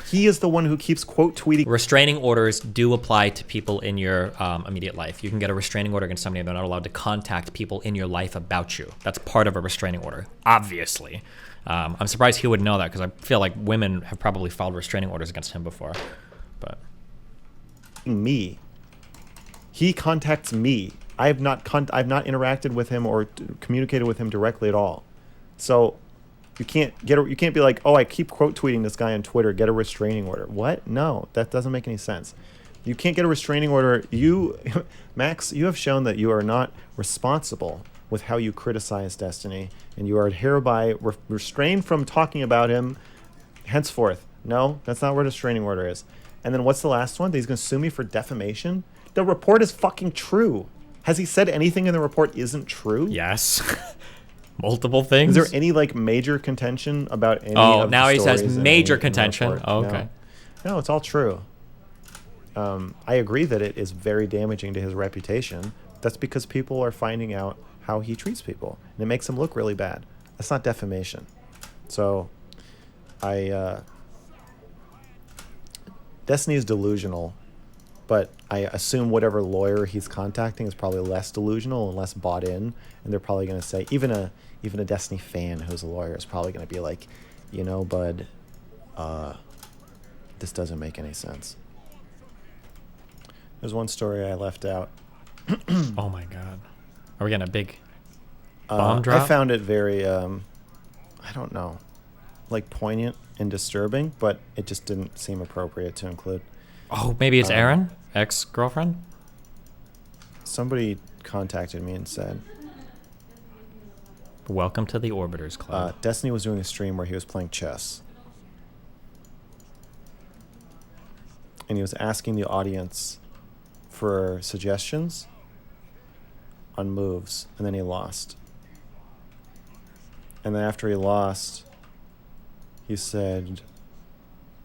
He is the one who keeps quote tweeting. Restraining orders do apply to people in your immediate life. You can get a restraining order against somebody and they're not allowed to contact people in your life about you. That's part of a restraining order, obviously. I'm surprised he would know that because I feel like women have probably filed restraining orders against him before. But me. He contacts me. I've not interacted with him or communicated with him directly at all. So you can't be like, oh, I keep quote tweeting this guy on Twitter, get a restraining order. What? No, that doesn't make any sense. You can't get a restraining order. You, Max, you have shown that you are not responsible with how you criticize Destiny, and you are hereby restrained from talking about him henceforth. No, that's not what a restraining order is. And then what's the last one? That he's going to sue me for defamation? The report is fucking true. Has he said anything in the report isn't true? yes. Multiple things. Is there any like major contention about any Oh, of now the he says stories major in the contention. report? Oh, okay. No, it's all true. I agree that it is very damaging to his reputation. That's because people are finding out how he treats people, and it makes him look really bad. That's not defamation. So, Destiny is delusional, but I assume whatever lawyer he's contacting is probably less delusional and less bought in, and they're probably going to say, even a Destiny fan who's a lawyer is probably going to be like, you know, bud, this doesn't make any sense. There's one story I left out. Oh my god. Are we getting a big bomb drop? I found it very, I don't know, like poignant and disturbing, but it just didn't seem appropriate to include. Oh, maybe it's Aaron, ex-girlfriend? Somebody contacted me and said, welcome to the Orbiters Club. Destiny was doing a stream where he was playing chess. And he was asking the audience for suggestions on moves, and then he lost. And then after he lost, he said,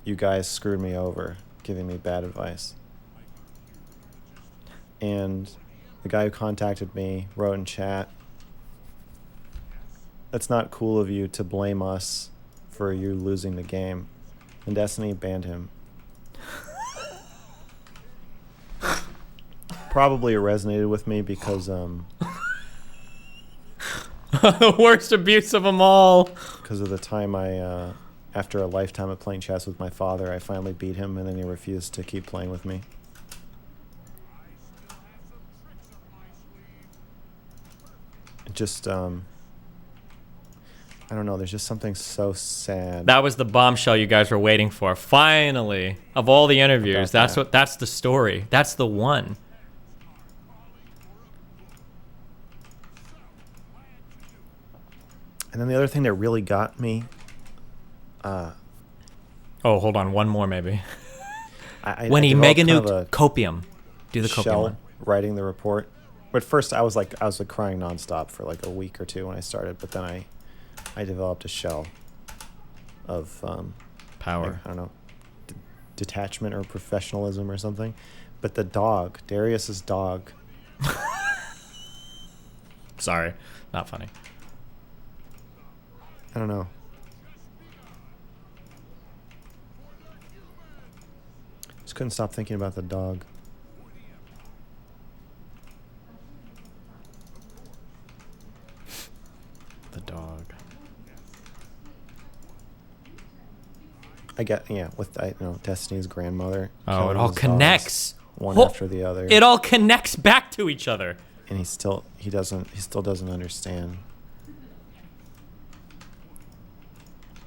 "You guys screwed me over. giving me bad advice. And the guy who contacted me wrote in chat, "It's not cool of you to blame us for you losing the game." And Destiny banned him. Probably it resonated with me because The worst abuse of them all. because of the time I after a lifetime of playing chess with my father, I finally beat him, and then he refused to keep playing with me. It just I don't know, there's just something so sad. That was the bombshell you guys were waiting for. Finally, of all the interviews, that's the story. That's the one. And then the other thing that really got me, oh, hold on, one more maybe. when he mega nuked copium. Do the copium Shell one. writing the report. But first I was like crying nonstop for like a week or two when I started, but then I developed a shell of power. I don't know, detachment or professionalism or something. But the dog, Darius's dog. Sorry, not funny. I don't know. Just couldn't stop thinking about the dog. The dog. I get, yeah, with Destiny's grandmother. Oh, it killing all his dogs connects. one after the other. It all connects back to each other. And he still doesn't understand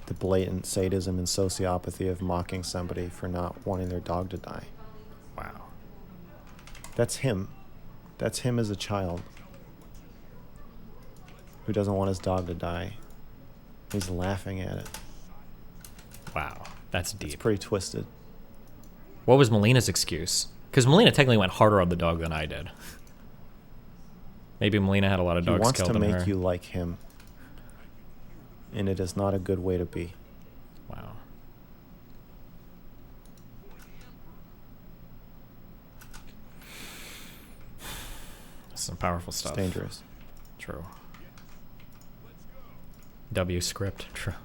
the blatant sadism and sociopathy of mocking somebody for not wanting their dog to die. Wow. That's him. That's him as a child who doesn't want his dog to die. He's laughing at it. Wow, that's deep. It's pretty twisted. What was Melina's excuse? Because Melina technically went harder on the dog than I did. Maybe Melina had a lot of dogs He killed wants to in make her. you like him. And it is not a good way to be. Wow. That's some powerful stuff. It's dangerous. True. W script. True.